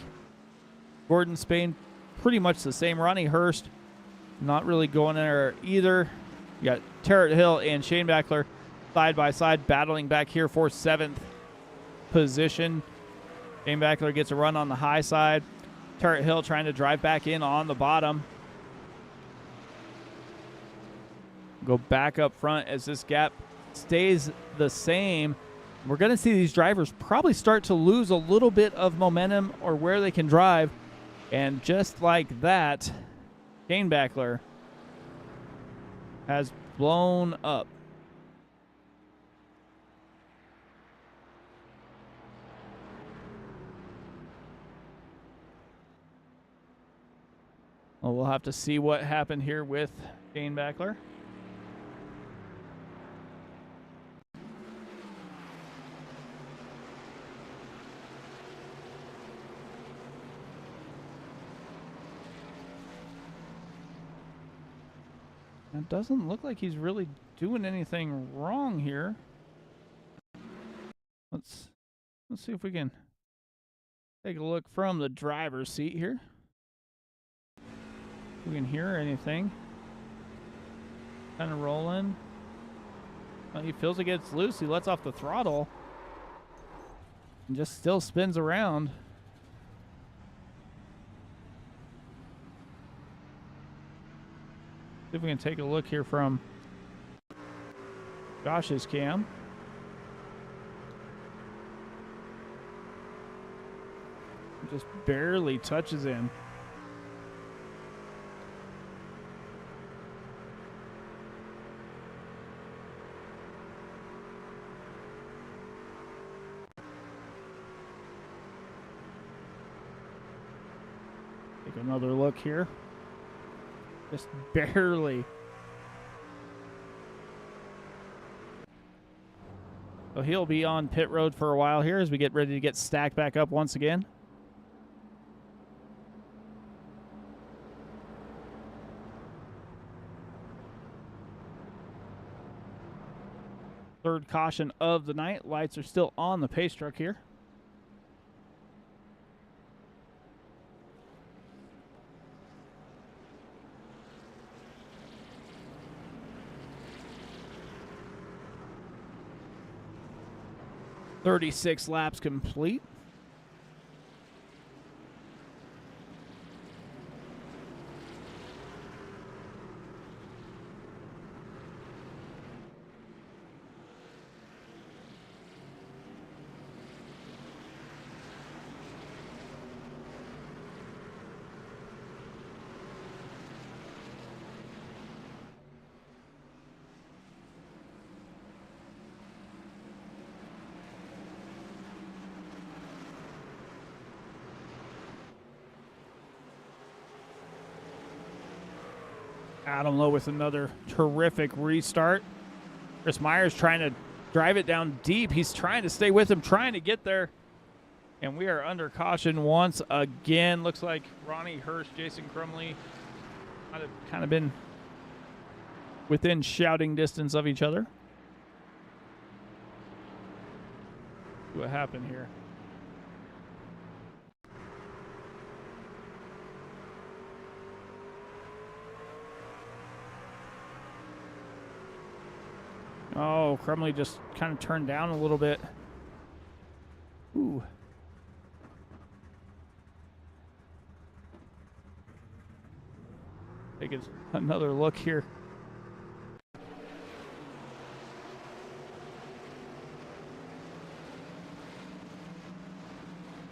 Gordon Spain, pretty much the same. Ronnie Hurst, not really going there either. You got Tarrant Hill and Shane Backler side by side, battling back here for 7th position. Shane Backler gets a run on the high side. Tarrant Hill trying to drive back in on the bottom. Go back up front as this gap stays the same. We're going to see these drivers probably start to lose a little bit of momentum or where they can drive. And just like that, Shane Backler has blown up. Well, we'll have to see what happened here with Shane Backler. It doesn't look like he's really doing anything wrong here. Let's see if we can take a look from the driver's seat here. If we can hear anything. Kind of rolling. Well, he feels it gets loose. He lets off the throttle and just still spins around. See if we can take a look here from Josh's cam. Just barely touches him. Take another look here. Just barely. So he'll be on pit road for a while here as we get ready to get stacked back up once again. Third caution of the night. Lights are still on the pace truck here. "36 laps complete." Adam Lowe with another terrific restart. Chris Myers trying to drive it down deep. He's trying to stay with him, trying to get there. And we are under caution once again. Looks like Ronnie Hurst, Jason Crumley might have kind of been within shouting distance of each other. See what happened here. Oh, Crumley just kind of turned down a little bit. Ooh. Take another look here.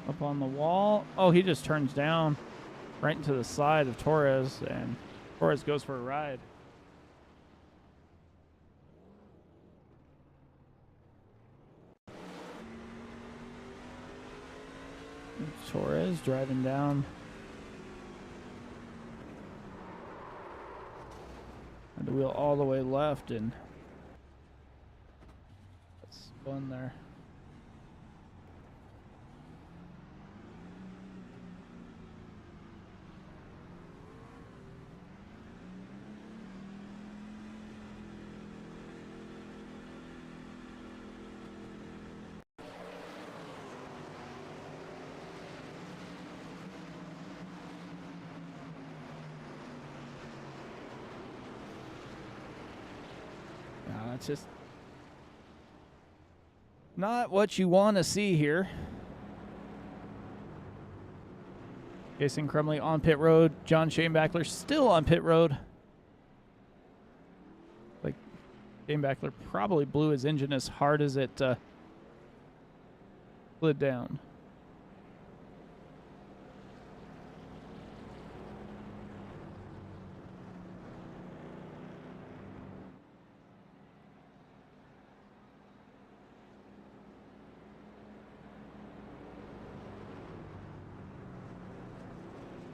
Up on the wall. Oh, he just turns down right into the side of Torres, and Torres goes for a ride. Torres driving down. Had the wheel all the way left, and that's fun there. It's just not what you want to see here. Jason Crumley on pit road. John Shanebackler still on pit road. Like, Shanebackler probably blew his engine as hard as it slid down.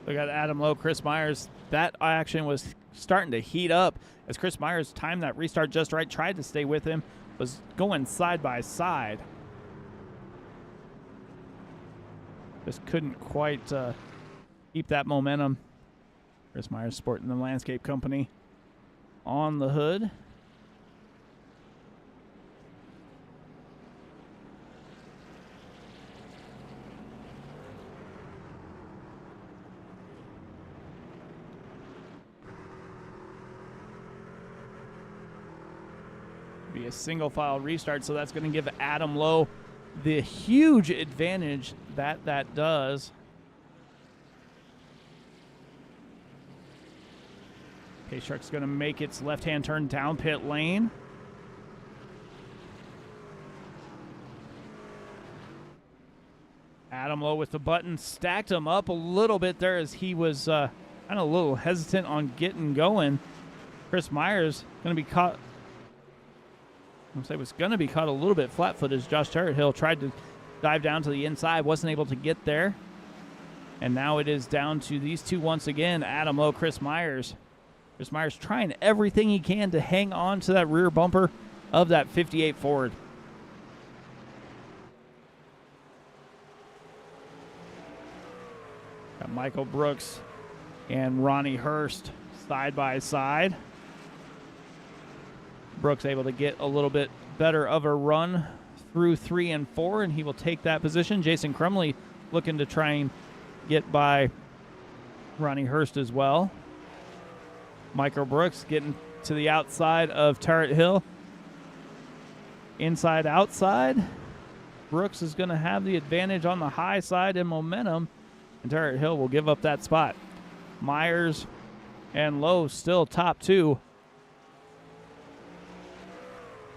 We got Adam Lowe, Chris Myers. That action was starting to heat up as Chris Myers timed that restart just right, tried to stay with him, was going side by side. Just couldn't quite keep that momentum. Chris Myers sporting the Landscape Company on the hood. Be a single file restart, so that's going to give Adam Lowe the huge advantage that does. Pace Truck's going to make its left-hand turn down pit lane. Adam Lowe with the button stacked him up a little bit there as he was kind of a little hesitant on getting going. Chris Myers going to be caught. Was going to be caught a little bit flat-footed as Josh Hill tried to dive down to the inside, wasn't able to get there. And now it is down to these two once again, Adam Lowe, Chris Myers. Chris Myers trying everything he can to hang on to that rear bumper of that 58 Ford. Got Michael Brooks and Ronnie Hurst side by side. Brooks able to get a little bit better of a run through 3 and 4, and he will take that position. Jason Crumley looking to try and get by Ronnie Hurst as well. Michael Brooks getting to the outside of Tarrant Hill. Inside, outside. Brooks is going to have the advantage on the high side in momentum, and Tarrant Hill will give up that spot. Myers and Lowe still top two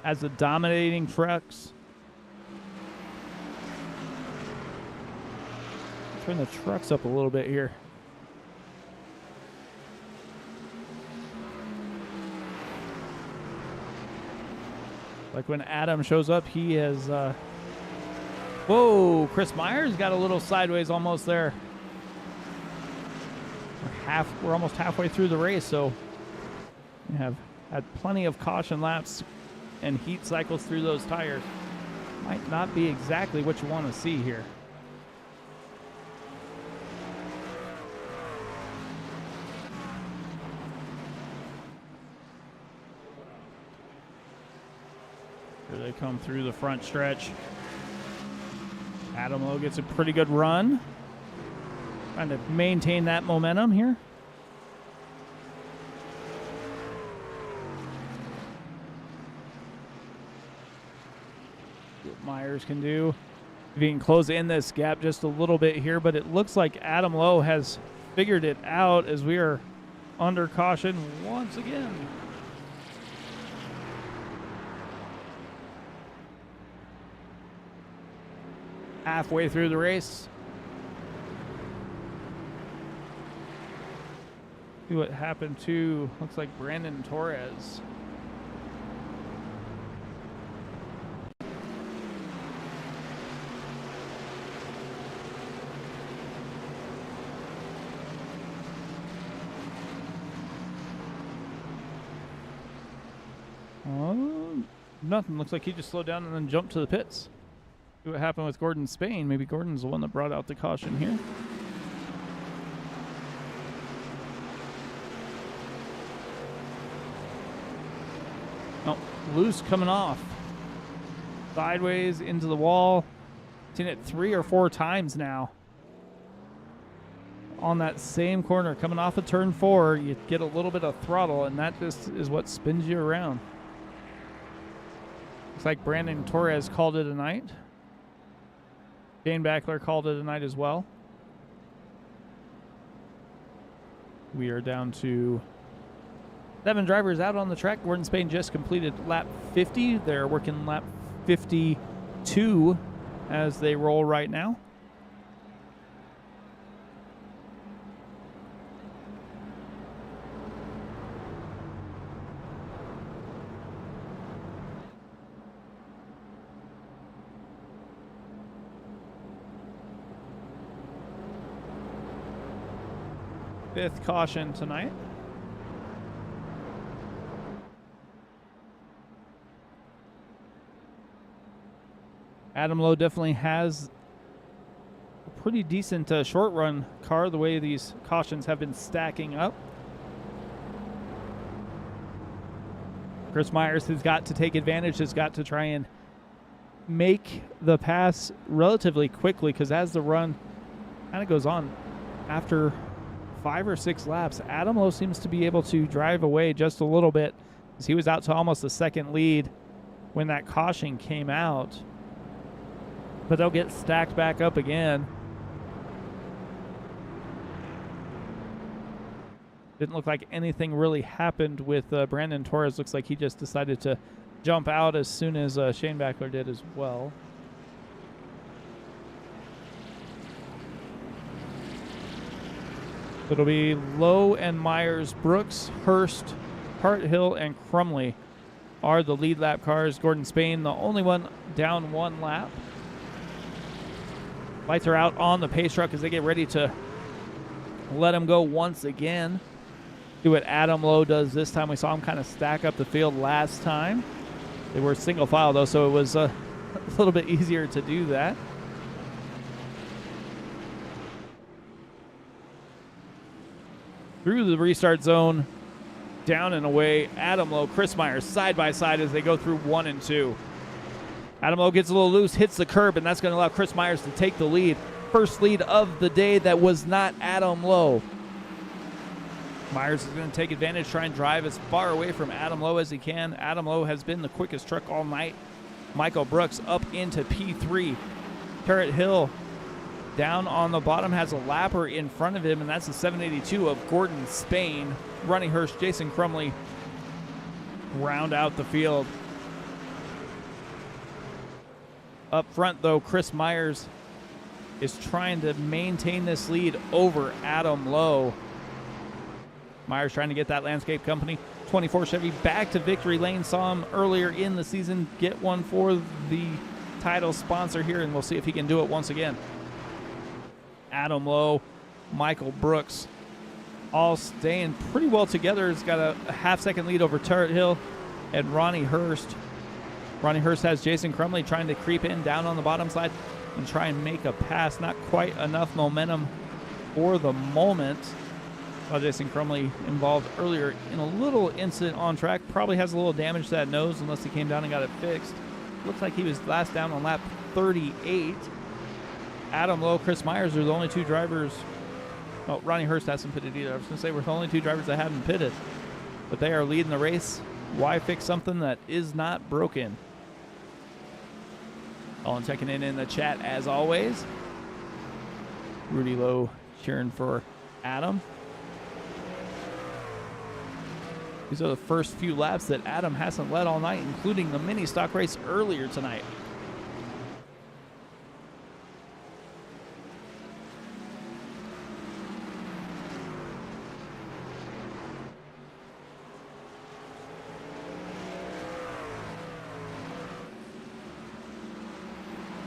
as the dominating trucks. Turn the trucks up a little bit here. Like when Adam shows up, he has whoa, Chris Myers got a little sideways almost there. We're almost halfway through the race, so we have had plenty of caution laps and heat cycles through those tires. Might not be exactly what you want to see here. Here they come through the front stretch. Adam Lowe gets a pretty good run. Trying to maintain that momentum here. See what Myers can do. If he can close in this gap just a little bit here, but it looks like Adam Lowe has figured it out as we are under caution once again. Halfway through the race. See what happened to, looks like Brandon Torres. Nothing. Looks like he just slowed down and then jumped to the pits. See what happened with Gordon Spain. Maybe Gordon's the one that brought out the caution here. Oh, loose coming off. Sideways into the wall. Seen it 3 or 4 times now. On that same corner, coming off of turn 4, you get a little bit of throttle, and that just is what spins you around. Looks like Brandon Torres called it a night. Shane Backler called it a night as well. We are down to 7 drivers out on the track. Gordon Spain just completed lap 50. They're working lap 52 as they roll right now. Fifth caution tonight. Adam Lowe definitely has a pretty decent short run car the way these cautions have been stacking up. Chris Myers has got to take advantage, has got to try and make the pass relatively quickly, because as the run kind of goes on, after 5 or 6 laps, Adam Lowe seems to be able to drive away just a little bit, as he was out to almost the second lead when that caution came out. But they'll get stacked back up again. Didn't look like anything really happened with Brandon Torres. Looks like he just decided to jump out as soon as Shane Backler did as well. It'll be Lowe and Myers, Brooks, Hurst, Harthill, and Crumley are the lead lap cars. Gordon Spain, the only one down 1 lap. Lights are out on the pace truck as they get ready to let him go once again. See what Adam Lowe does this time. We saw him kind of stack up the field last time. They were single file though, so it was a little bit easier to do that. Through the restart zone, down and away, Adam Lowe, Chris Myers side by side as they go through 1 and 2. Adam Lowe gets a little loose, hits the curb, and that's going to allow Chris Myers to take the lead. First lead of the day that was not Adam Lowe. Myers is going to take advantage, try and drive as far away from Adam Lowe as he can. Adam Lowe has been the quickest truck all night. Michael Brooks up into P3. Parrot Hill down on the bottom has a lapper in front of him, and that's the 782 of Gordon Spain. Ronnie Hurst, Jason Crumley round out the field. Up front, though, Chris Myers is trying to maintain this lead over Adam Lowe. Myers trying to get that Landscape Company 24 Chevy back to victory lane. Saw him earlier in the season get one for the title sponsor here, and we'll see if he can do it once again. Adam Lowe, Michael Brooks, all staying pretty well together. He's got a half-second lead over Turret Hill and Ronnie Hurst. Ronnie Hurst has Jason Crumley trying to creep in down on the bottom side and try and make a pass. Not quite enough momentum for the moment. Saw Jason Crumley involved earlier in a little incident on track. Probably has a little damage to that nose unless he came down and got it fixed. Looks like he was last down on lap 38. Adam Lowe, Chris Myers are the only two drivers. Oh, Ronnie Hurst hasn't pitted either. I was going to say we're the only two drivers that haven't pitted. But they are leading the race. Why fix something that is not broken? All checking in the chat as always. Rudy Lowe cheering for Adam. These are the first few laps that Adam hasn't led all night, including the mini stock race earlier tonight.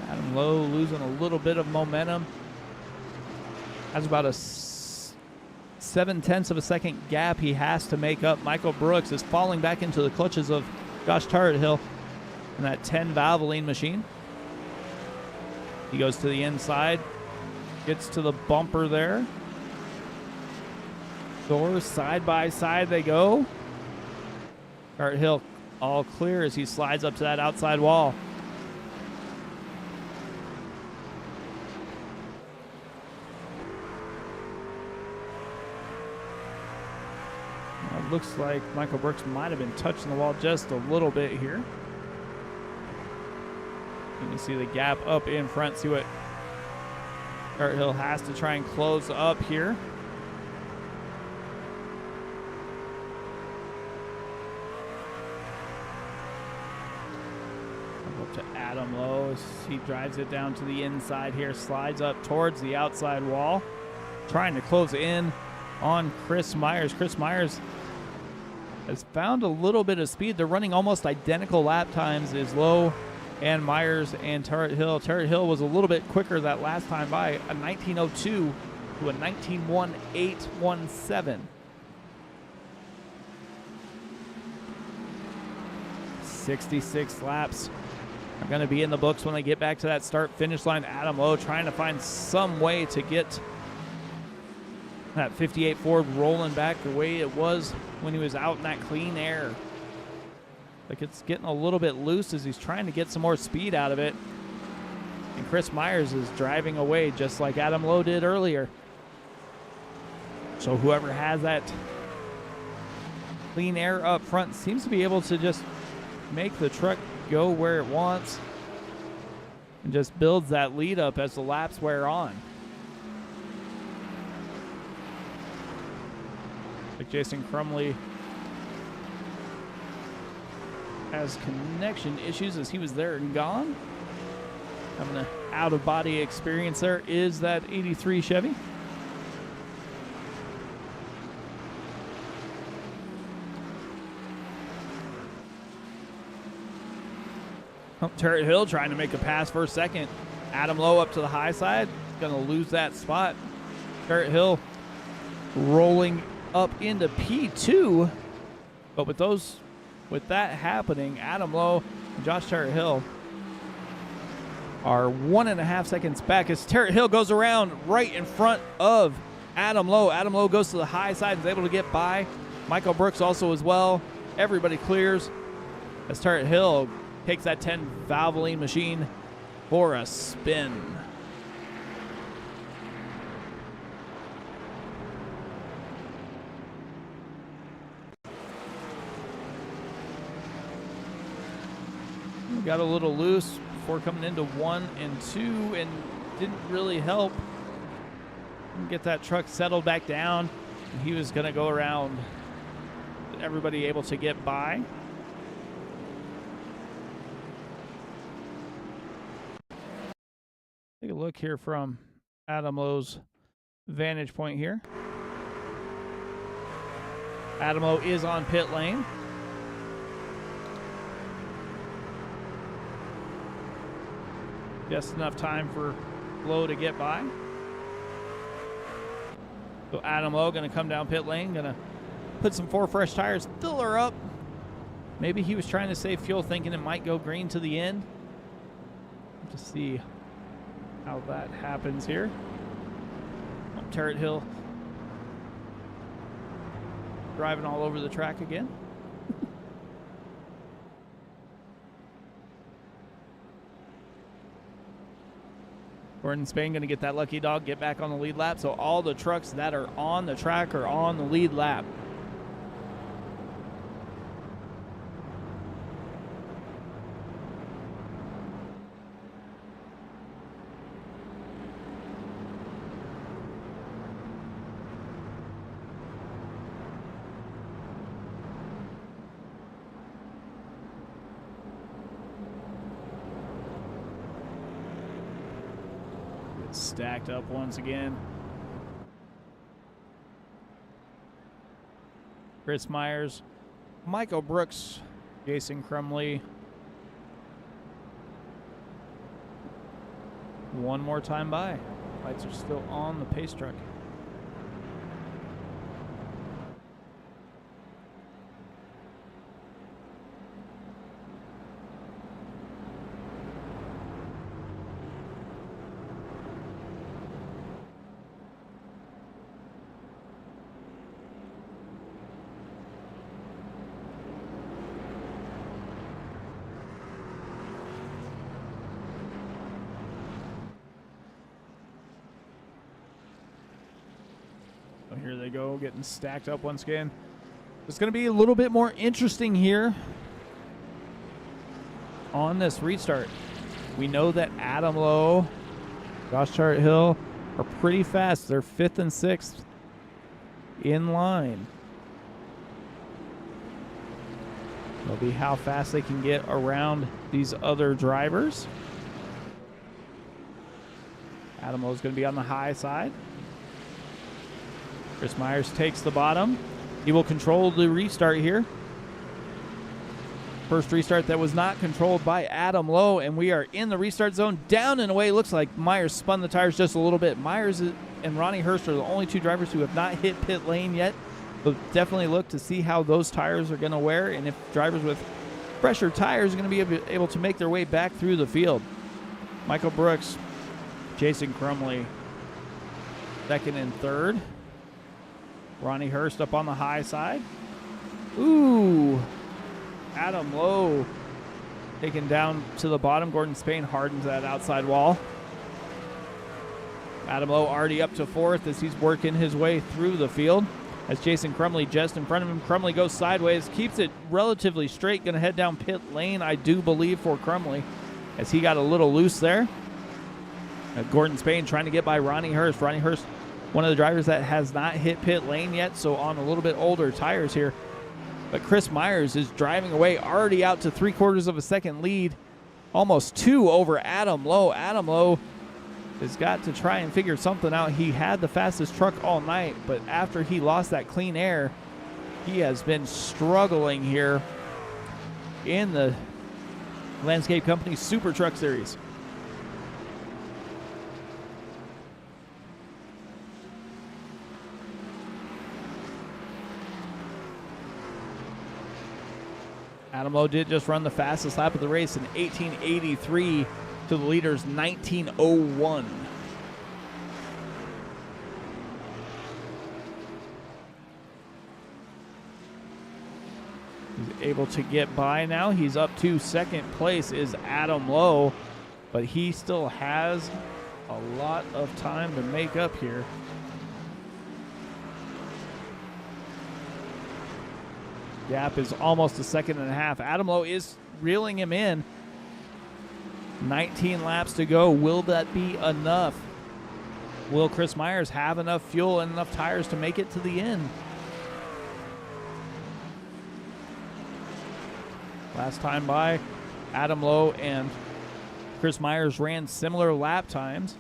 Adam Lowe losing a little bit of momentum. Has about a 0.7 of a second gap he has to make up. Michael Brooks is falling back into the clutches of Josh Turrethill in that 10 Valvoline machine. He goes to the inside, gets to the bumper there. Doors side by side they go. Turrethill all clear as he slides up to that outside wall. Looks like Michael Brooks might have been touching the wall just a little bit here. You can see the gap up in front. See what Turrethill has to try and close up here. Up to Adam Lowe as he drives it down to the inside here. Slides up towards the outside wall. Trying to close in on Chris Myers. Chris Myers has found a little bit of speed. They're running almost identical lap times as Lowe and Myers and Turrethill. Turrethill was a little bit quicker that last time by, a 19:02 to a 19:18.17. 66 laps are going to be in the books when they get back to that start-finish line. Adam Lowe trying to find some way to get that 58 Ford rolling back the way it was when he was out in that clean air. Like it's getting a little bit loose as he's trying to get some more speed out of it. And Chris Myers is driving away just like Adam Lowe did earlier. So whoever has that clean air up front seems to be able to just make the truck go where it wants and just builds that lead up as the laps wear on. Like Jason Crumley has connection issues as he was there and gone. Having an out-of-body experience there is that 83 Chevy. Turrethill trying to make a pass for a second. Adam Lowe up to the high side. Going to lose that spot. Turrethill rolling up into P2. But with that happening, Adam Lowe and Josh Turrethill are 1.5 seconds back as Turrethill goes around right in front of Adam Lowe. Adam Lowe goes to the high side and is able to get by. Michael Brooks also as well. Everybody clears as Turrethill takes that 10 Valvoline machine for a spin. Got a little loose before coming into 1 and 2 and didn't really help get that truck settled back down. He was going to go around everybody able to get by. Take a look here from Adam Lowe's vantage point here. Adam Lowe is on pit lane. Just enough time for Lowe to get by. So Adam Lowe going to come down pit lane, going to put some 4 fresh tires, fill her up. Maybe he was trying to save fuel, thinking it might go green to the end. To see how that happens here. Turrethill driving all over the track again. Gordon Spain going to get that lucky dog, get back on the lead lap. So all the trucks that are on the track are on the lead lap. Stacked up once again. Chris Myers, Michael Brooks, Jason Crumley. One more time by. Lights are still on the pace truck. So here they go, getting stacked up once again. It's going to be a little bit more interesting here on this restart. We know that Adam Lowe, Josh Charthill are pretty fast. They're 5th and 6th in line. It'll be how fast they can get around these other drivers. Adam Lowe's going to be on the high side. Chris Myers takes the bottom. He will control the restart here. First restart that was not controlled by Adam Lowe, and we are in the restart zone. Down and away. Looks like Myers spun the tires just a little bit. Myers and Ronnie Hurst are the only two drivers who have not hit pit lane yet. So definitely look to see how those tires are going to wear, and if drivers with fresher tires are going to be able to make their way back through the field. Michael Brooks, Jason Crumley, 2nd and 3rd. Ronnie Hurst up on the high side. Ooh. Adam Lowe taken down to the bottom. Gordon Spain hardens that outside wall. Adam Lowe already up to 4th as he's working his way through the field. As Jason Crumley just in front of him. Crumley goes sideways, keeps it relatively straight. Going to head down pit lane, I do believe, for Crumley, as he got a little loose there. Gordon Spain trying to get by Ronnie Hurst. Ronnie Hurst, one of the drivers that has not hit pit lane yet, so on a little bit older tires here. But Chris Myers is driving away, already out to 3/4 of a second lead, almost 2 over Adam Lowe. Adam Lowe has got to try and figure something out. He had the fastest truck all night, but after he lost that clean air, he has been struggling here in the Landscape Company Super Truck Series. Adam Lowe did just run the fastest lap of the race in 1883 to the leader's 1901. He's able to get by now. He's up to 2nd place is Adam Lowe, but he still has a lot of time to make up here. Gap is almost 1.5 seconds. Adam Lowe is reeling him in. 19 laps to go. Will that be enough? Will Chris Myers have enough fuel and enough tires to make it to the end? Last time by, Adam Lowe and Chris Myers ran similar lap times.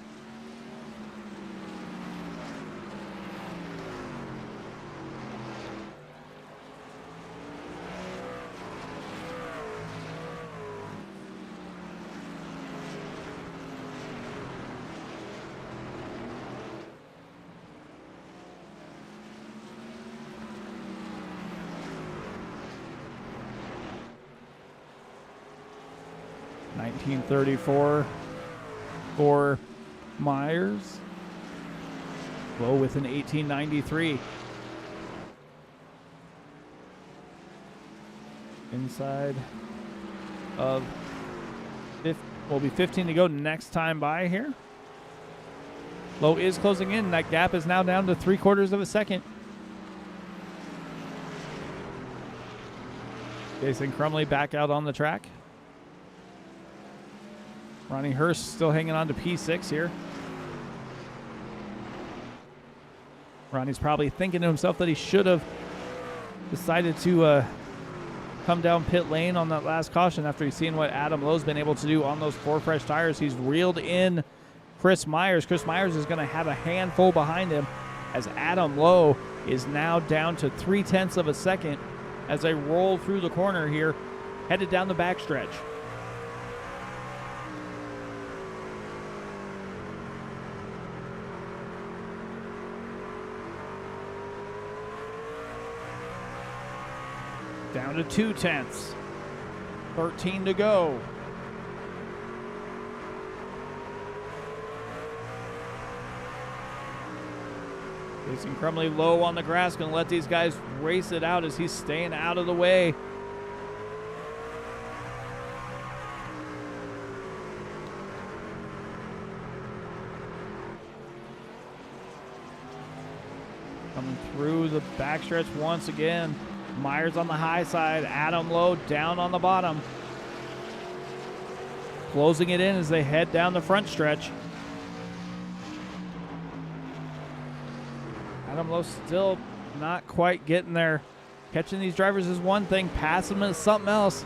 $19.34 for Myers. Lowe with an 18.93. Inside of will be 15 to go next time by here. Lowe is closing in. That gap is now down to 3/4 of a second. Jason Crumley back out on the track. Ronnie Hurst still hanging on to P6 here. Ronnie's probably thinking to himself that he should have decided to come down pit lane on that last caution after he's seen what Adam Lowe's been able to do on those 4 fresh tires. He's reeled in Chris Myers. Chris Myers is going to have a handful behind him as Adam Lowe is now down to 0.3 of a second as they roll through the corner here, headed down the backstretch. Down to 0.2. 13 to go. Jason Crumley low on the grass, going to let these guys race it out as he's staying out of the way. Coming through the backstretch once again. Myers on the high side, Adam Lowe down on the bottom. Closing it in as they head down the front stretch. Adam Lowe still not quite getting there. Catching these drivers is one thing, passing them is something else.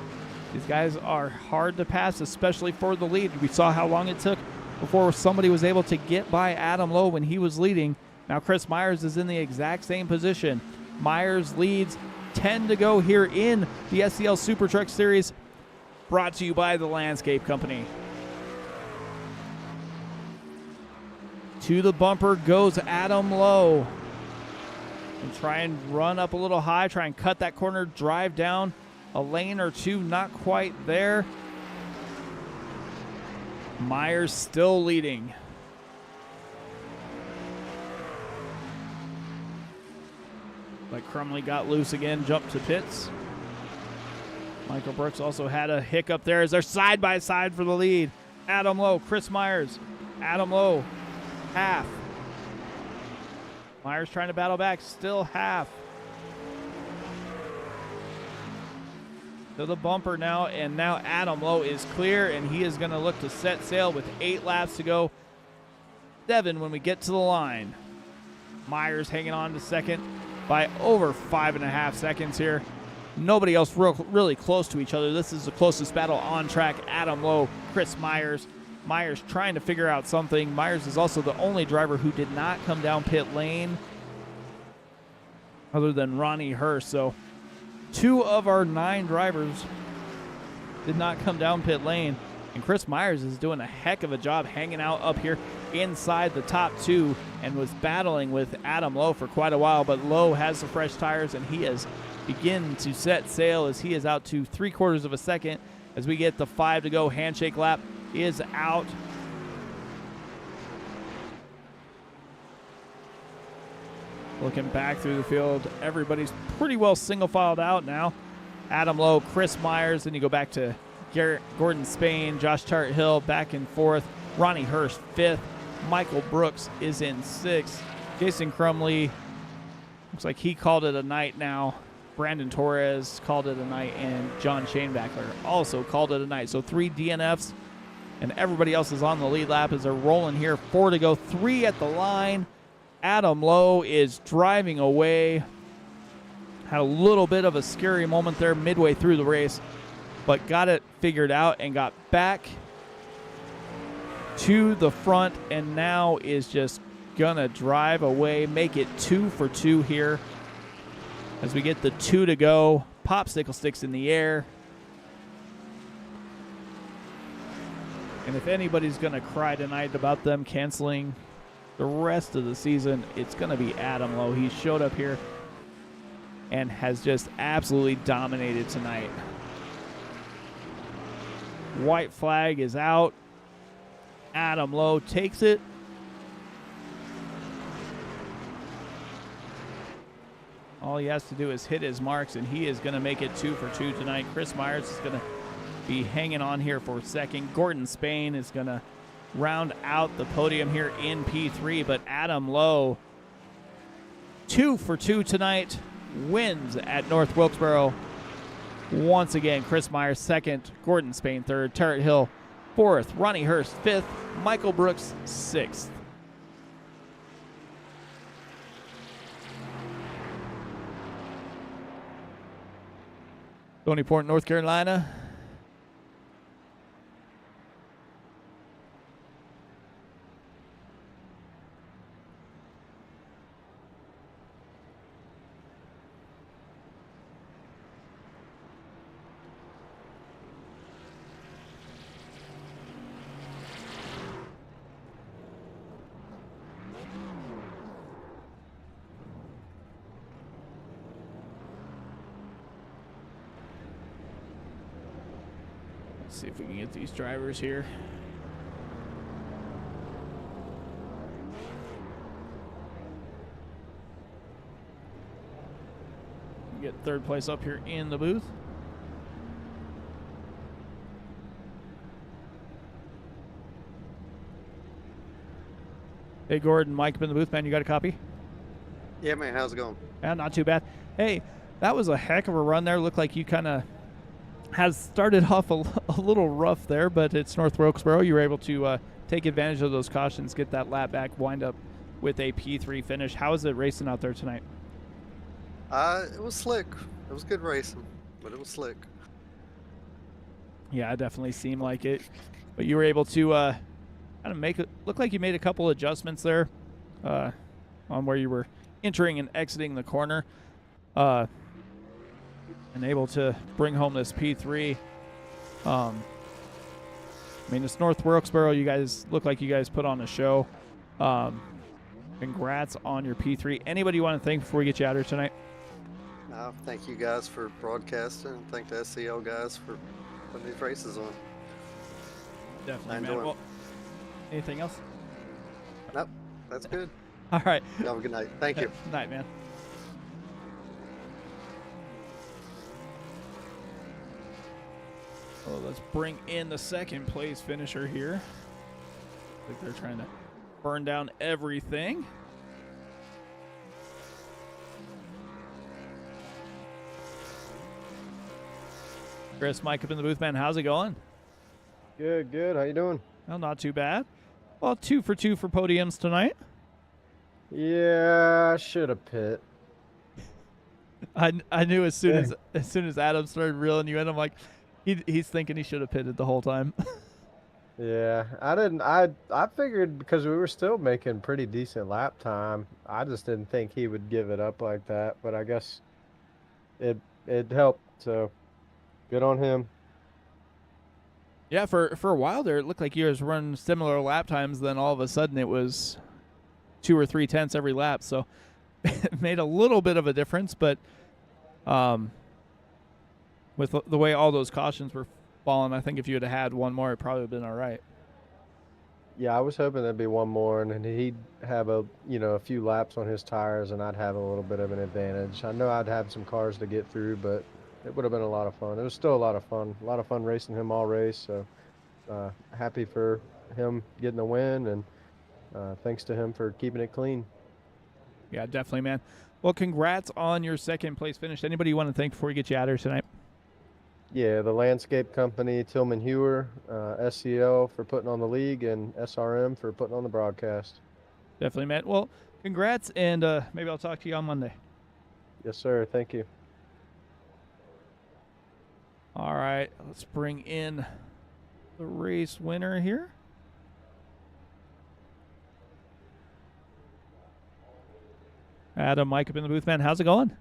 These guys are hard to pass, especially for the lead. We saw how long it took before somebody was able to get by Adam Lowe when he was leading. Now Chris Myers is in the exact same position. Myers leads, 10 to go here in the SCL Super Truck Series, brought to you by the Landscape Company. To the bumper goes Adam Lowe. And try and run up a little high, try and cut that corner, drive down a lane or two, not quite there. Myers still leading. But Crumley got loose again, jumped to pits. Michael Brooks also had a hiccup there as they're side by side for the lead. Adam Lowe, Chris Myers. Adam Lowe, half. Myers trying to battle back, still half. To the bumper now, and now Adam Lowe is clear, and he is going to look to set sail with 8 laps to go. 7 when we get to the line. Myers hanging on to second by over 5.5 seconds here. Nobody else really close to each other. This is the closest battle on track. Adam Lowe, Chris Myers. Myers trying to figure out something. Myers is also the only driver who did not come down pit lane other than Ronnie Hurst. So 2 of our 9 drivers did not come down pit lane. And Chris Myers is doing a heck of a job hanging out up here inside the top 2 and was battling with Adam Lowe for quite a while. But Lowe has the fresh tires and he is beginning to set sail as he is out to 3/4 of a second as we get the 5 to go. Handshake lap is out. Looking back through the field, everybody's pretty well single filed out now. Adam Lowe, Chris Myers, then you go back to Gordon Spain, Josh Tart-Hill back and forth. Ronnie Hurst 5th. Michael Brooks is in 6th. Jason Crumley, looks like he called it a night now. Brandon Torres called it a night, and John Shanebackler also called it a night. So 3 DNFs. And everybody else is on the lead lap as they're rolling here. 4 to go, 3 at the line. Adam Lowe is driving away. Had a little bit of a scary moment there midway through the race, but got it figured out and got back to the front and now is just gonna drive away, make it 2 for 2 here as we get the 2 to go. Popsicle sticks in the air. And if anybody's going to cry tonight about them canceling the rest of the season, it's going to be Adam Lowe. He showed up here and has just absolutely dominated tonight. White flag is out. Adam Lowe takes it. All he has to do is hit his marks, and he is going to make it 2 for 2 tonight. Chris Myers is going to be hanging on here for a second. Gordon Spain is going to round out the podium here in P3. But Adam Lowe, 2 for 2 tonight, wins at North Wilkesboro. Once again, Chris Myers second, Gordon Spain third, Tarrant Hill fourth, Ronnie Hurst fifth, Michael Brooks sixth. Stony Point, North Carolina. Let's see if we can get these drivers here. Get third place up here in the booth. Hey, Gordon, Mike up in the booth, man. You got a copy? Yeah, man. How's it going? Yeah, not too bad. Hey, that was a heck of a run there. Looked like you kind of has started off a little rough there, but it's North Wilkesboro. You were able to take advantage of those cautions, get that lap back, wind up with a P3 finish. How is it racing out there tonight? It was slick. It was good racing, but it was slick. Yeah, it definitely seemed like it. But you were able to kind of make it look like you made a couple adjustments there on where you were entering and exiting the corner. And able to bring home this P3. I mean, it's North Wilkesboro. You guys look like you guys put on a show. Congrats on your P3. Anybody you want to thank before we get you out here tonight? Thank you guys for broadcasting, and thank the SCL guys for putting these races on. Definitely, I man. enjoy 'em. Well, anything else? Nope, that's good. All right. You have a good night. Thank you. Night, man. Well, let's bring in the second place finisher here. I think they're trying to burn down everything. Chris, Mike up in the booth, man. How's it going? Good, good. How you doing? Well, not too bad. Well, 2 for 2 for podiums tonight. Yeah, I should have pit. I knew as soon as Adam started reeling you in, I'm like, he's thinking he should have pitted the whole time. Yeah, I didn't. I figured because we were still making pretty decent lap time. I just didn't think he would give it up like that. But I guess it helped. So good on him. Yeah, for a while there, it looked like you guys were running similar lap times. Then all of a sudden, it was 2 or 3 tenths every lap. So it made a little bit of a difference. But with the way all those cautions were falling, I think if you had had one more, it probably would have been all right. Yeah, I was hoping there'd be one more, and then he'd have a few laps on his tires, and I'd have a little bit of an advantage. I know I'd have some cars to get through, but it would have been a lot of fun. It was still a lot of fun racing him all race. So happy for him getting the win, and thanks to him for keeping it clean. Yeah, definitely, man. Well, congrats on your second place finish. Anybody you want to thank before we get you out here tonight? Yeah, the landscape company, Tillman Hewer, SCL for putting on the league, and SRM for putting on the broadcast. Definitely, man. Well, congrats, and maybe I'll talk to you on Monday. Yes, sir. Thank you. All right, let's bring in the race winner here. Adam, Mike up in the booth, man. How's it going?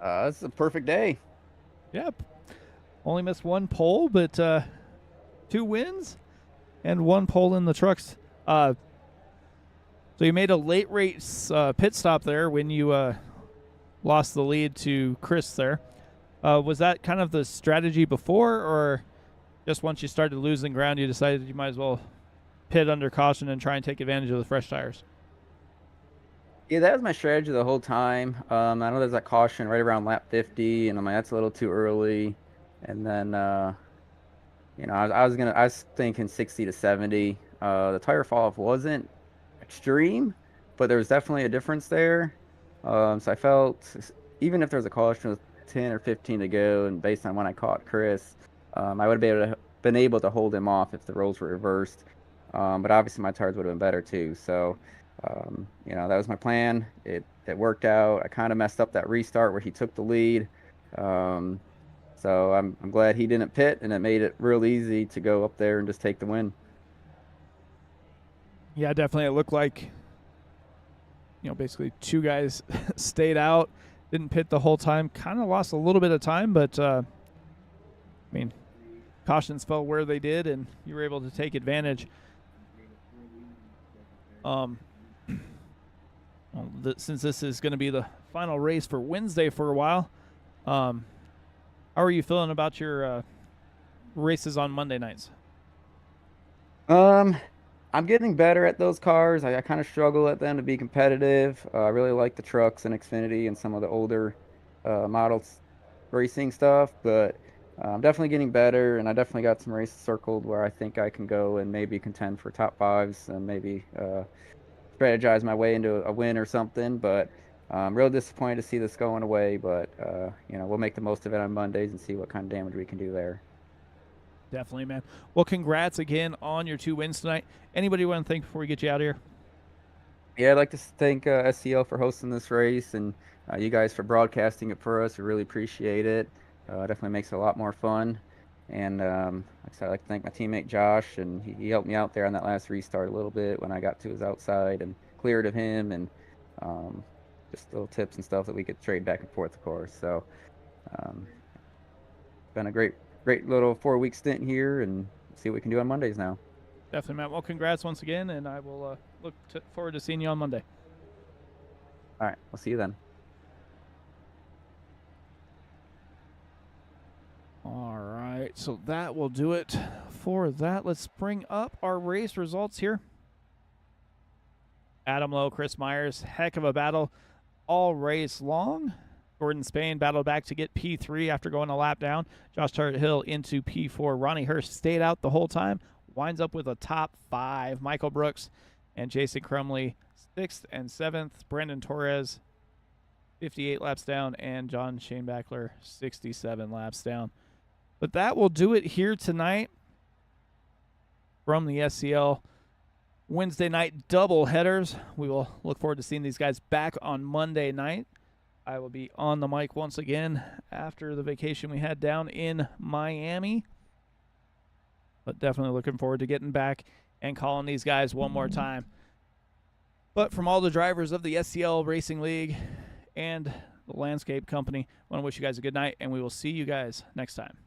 It's a perfect day. Yep. Only missed 1 pole, but 2 wins and 1 pole in the trucks. So you made a late race pit stop there when you lost the lead to Chris there. Was that kind of the strategy before, or just once you started losing ground, you decided you might as well pit under caution and try and take advantage of the fresh tires? Yeah, that was my strategy the whole time. I know there's that caution right around lap 50, and I'm like, that's a little too early. And then, I was thinking 60 to 70. The tire fall off wasn't extreme, but there was definitely a difference there. So I felt even if there's a caution with 10 or 15 to go, and based on when I caught Chris, I would have been able to hold him off if the roles were reversed. But obviously my tires would have been better too. So that was my plan. It worked out. I kind of messed up that restart where he took the lead. So I'm glad he didn't pit, and it made it real easy to go up there and just take the win. Yeah, definitely. It looked like, basically two guys stayed out, didn't pit the whole time. Kind of lost a little bit of time, but, cautions fell where they did, and you were able to take advantage. Since this is going to be the final race for Wednesday for a while, how are you feeling about your races on Monday nights? I'm getting better at those cars. I kind of struggle at them to be competitive. I really like the trucks and Xfinity and some of the older models racing stuff, but I'm definitely getting better, and I definitely got some races circled where I think I can go and maybe contend for top fives and maybe strategize my way into a win or something. But I'm real disappointed to see this going away, but we'll make the most of it on Mondays and see what kind of damage we can do there. Definitely, man. Well, congrats again on your 2 wins tonight. Anybody you want to thank before we get you out of here? Yeah, I'd like to thank SCL for hosting this race, and you guys for broadcasting it for us. We really appreciate it. Definitely makes it a lot more fun. And like I said, I'd like to thank my teammate Josh, and he helped me out there on that last restart a little bit when I got to his outside and cleared of him, and just little tips and stuff that we could trade back and forth, of course. So been a great little 4-week stint here, and see what we can do on Mondays now. Definitely, Matt. Well, congrats once again, and I will look forward to seeing you on Monday. All right, we'll see you then. All right, so that will do it for that. Let's bring up our race results here. Adam Lowe, Chris Myers, heck of a battle all race long. Gordon Spain battled back to get P3 after going a lap down. Josh Hill into P4. Ronnie Hurst stayed out the whole time, winds up with a top 5. Michael Brooks and Jason Crumley 6th and 7th. Brandon Torres 58 laps down, and John Shanebackler 67 laps down. But that will do it here tonight from the SCL Wednesday night double headers. We will look forward to seeing these guys back on Monday night. I will be on the mic once again after the vacation we had down in Miami. But definitely looking forward to getting back and calling these guys one more time. But from all the drivers of the SCL Racing League and the Landscape Company, I want to wish you guys a good night, and we will see you guys next time.